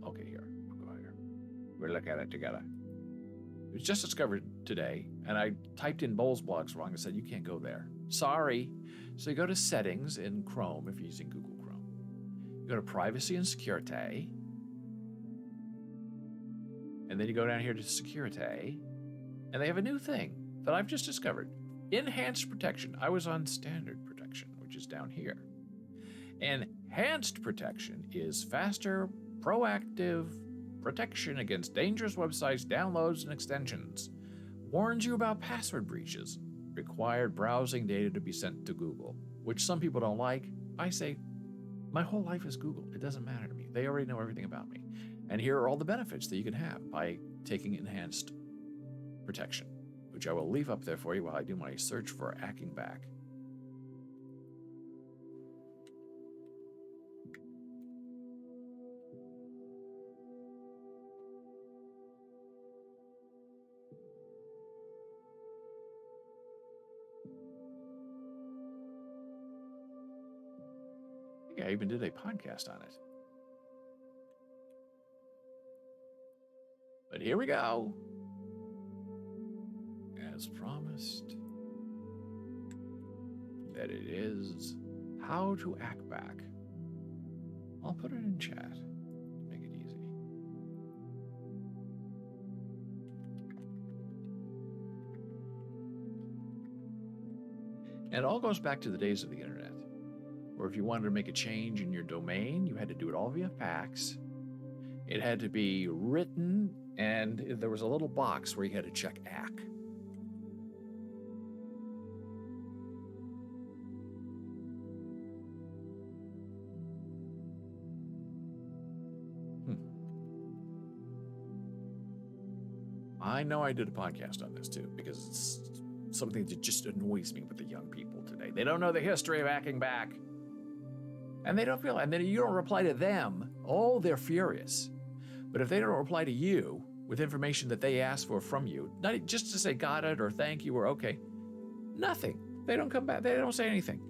Okay, here. We'll go here. We'll look at it together. It was just discovered today, and I typed in Bowles blocks wrong and said, you can't go there. Sorry. So you go to settings in Chrome if you're using Google Chrome. You go to privacy and security. And then you go down here to security. And they have a new thing that I've just discovered. Enhanced protection. I was on standard protection, which is down here. Enhanced protection is faster, proactive protection against dangerous websites, downloads, and extensions. Warns you about password breaches. Required browsing data to be sent to Google, which some people don't like. I say, my whole life is Google. It doesn't matter to me. They already know everything about me. And here are all the benefits that you can have by taking enhanced protection, which I will leave up there for you while I do my search for hacking back. I even did a podcast on it. But here we go. As promised, that it is how to act back. I'll put it in chat to make it easy. And it all goes back to the days of the internet, where if you wanted to make a change in your domain, you had to do it all via fax. It had to be written, and there was a little box where you had to check ACK. I know I did a podcast on this too, because it's something that just annoys me with the young people today. They don't know the history of hacking back. And they don't feel, and then you don't reply to them. Oh, they're furious. But if they don't reply to you with information that they asked for from you, not just to say got it or thank you or okay, nothing. They don't come back. They don't say anything.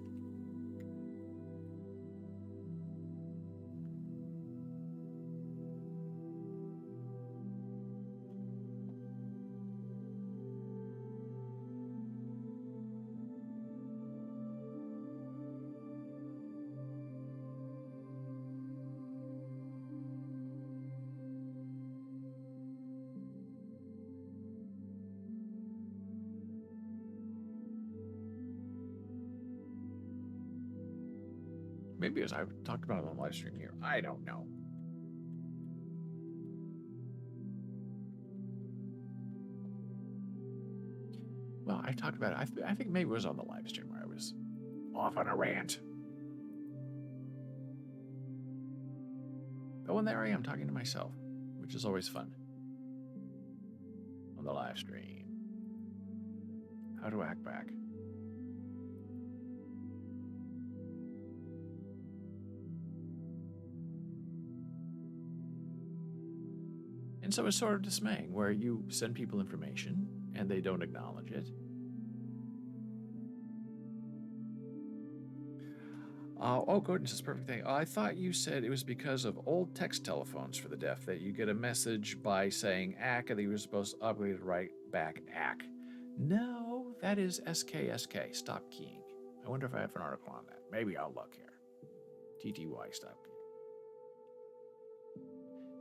Maybe as I've talked about it on the live stream here. I don't know. Well, I talked about it. I think maybe it was on the live stream where I was off on a rant. Oh, and there I am talking to myself, which is always fun. On the live stream. How to act back. And so it's sort of dismaying where you send people information and they don't acknowledge it. Oh, goodness, it's a perfect thing. I thought you said it was because of old text telephones for the deaf that you get a message by saying ACK and that you were supposed to upgrade it right back ACK. No, that is SKSK. Stop keying. I wonder if I have an article on that. Maybe I'll look here. TTY, stop keying.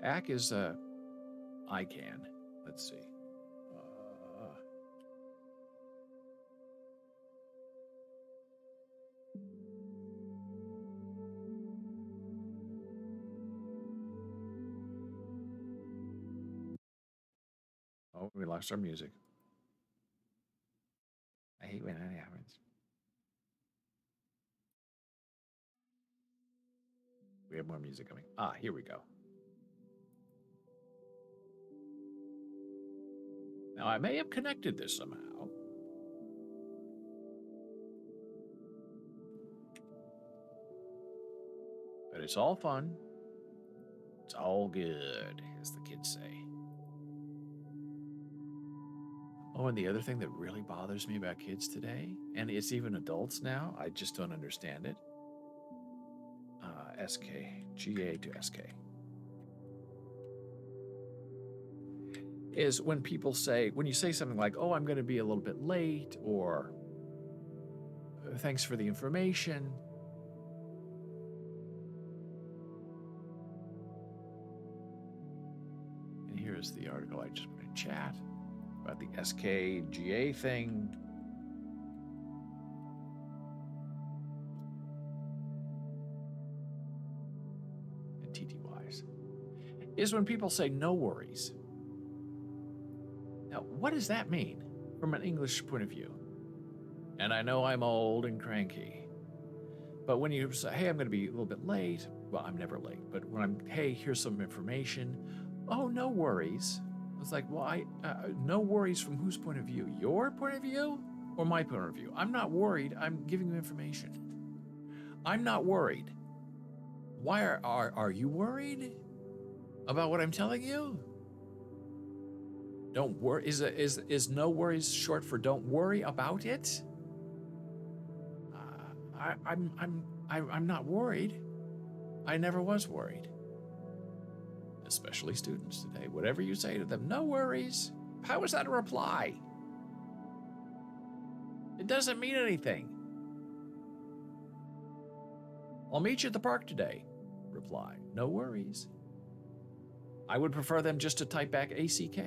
Ack is I can. Let's see. Oh, we lost our music. I hate when that happens. We have more music coming. Ah, here we go. Now, I may have connected this somehow. But it's all fun. It's all good, as the kids say. Oh, and the other thing that really bothers me about kids today, and it's even adults now, I just don't understand it. SK, GA to SK. Is when people say, when you say something like, oh, I'm going to be a little bit late, or thanks for the information. And here's the article I just put in chat about the SKGA thing. And TTYs. Is when people say no worries. Now, what does that mean from an English point of view? And I know I'm old and cranky, but when you say, hey, I'm going to be a little bit late, well, I'm never late, but when I'm, hey, here's some information, oh, no worries. It's like, well, no worries from whose point of view? Your point of view or my point of view? I'm not worried. I'm giving you information. I'm not worried. Why are you worried about what I'm telling you? Don't worry. Is no worries short for don't worry about it? I'm not worried. I never was worried. Especially students today. Whatever you say to them, no worries. How is that a reply? It doesn't mean anything. I'll meet you at the park today. Reply, no worries. I would prefer them just to type back ACK.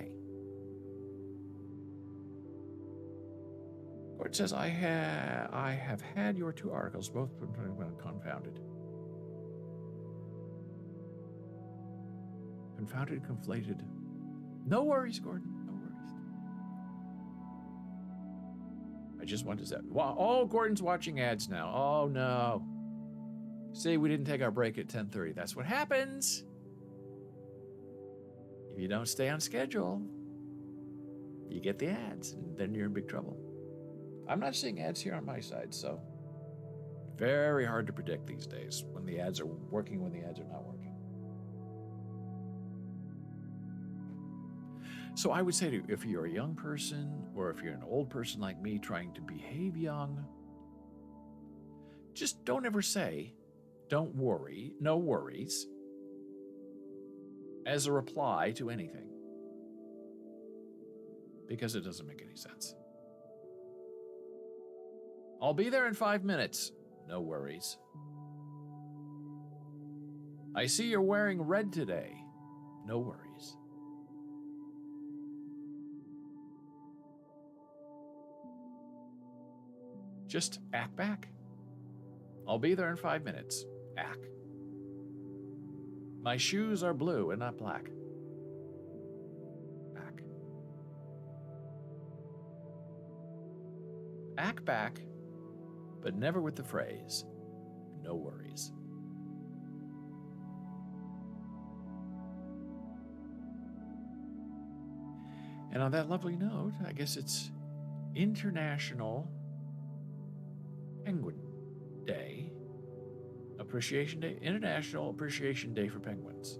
Or it says, I have had your two articles, both confounded. Confounded, conflated. No worries, Gordon. No worries. I just want to say, wow, oh, Gordon's watching ads now. Oh, no. See, we didn't take our break at 10:30. That's what happens. If you don't stay on schedule, you get the ads, and then you're in big trouble. I'm not seeing ads here on my side, so very hard to predict these days when the ads are working, when the ads are not working. So I would say to you, if you're a young person or if you're an old person like me trying to behave young, just don't ever say, don't worry, no worries, as a reply to anything. Because it doesn't make any sense. I'll be there in 5 minutes. No worries. I see you're wearing red today. No worries. Just act back. I'll be there in 5 minutes. Act. My shoes are blue and not black. Act. Act back, but never with the phrase, no worries. And on that lovely note, I guess it's International Penguin Day, Appreciation Day, International Appreciation Day for Penguins.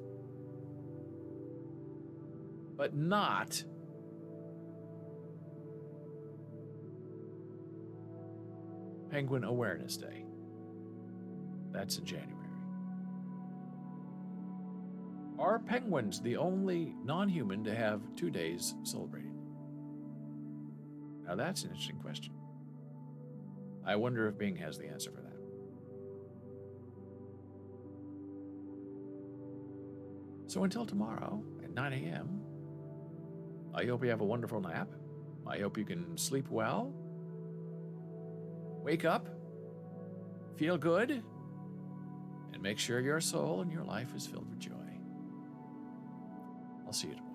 But not Penguin Awareness Day. That's in January. Are penguins the only non-human to have 2 days celebrated? Now that's an interesting question. I wonder if Bing has the answer for that. So until tomorrow at 9 a.m., I hope you have a wonderful nap. I hope you can sleep well. Wake up, feel good, and make sure your soul and your life is filled with joy. I'll see you tomorrow.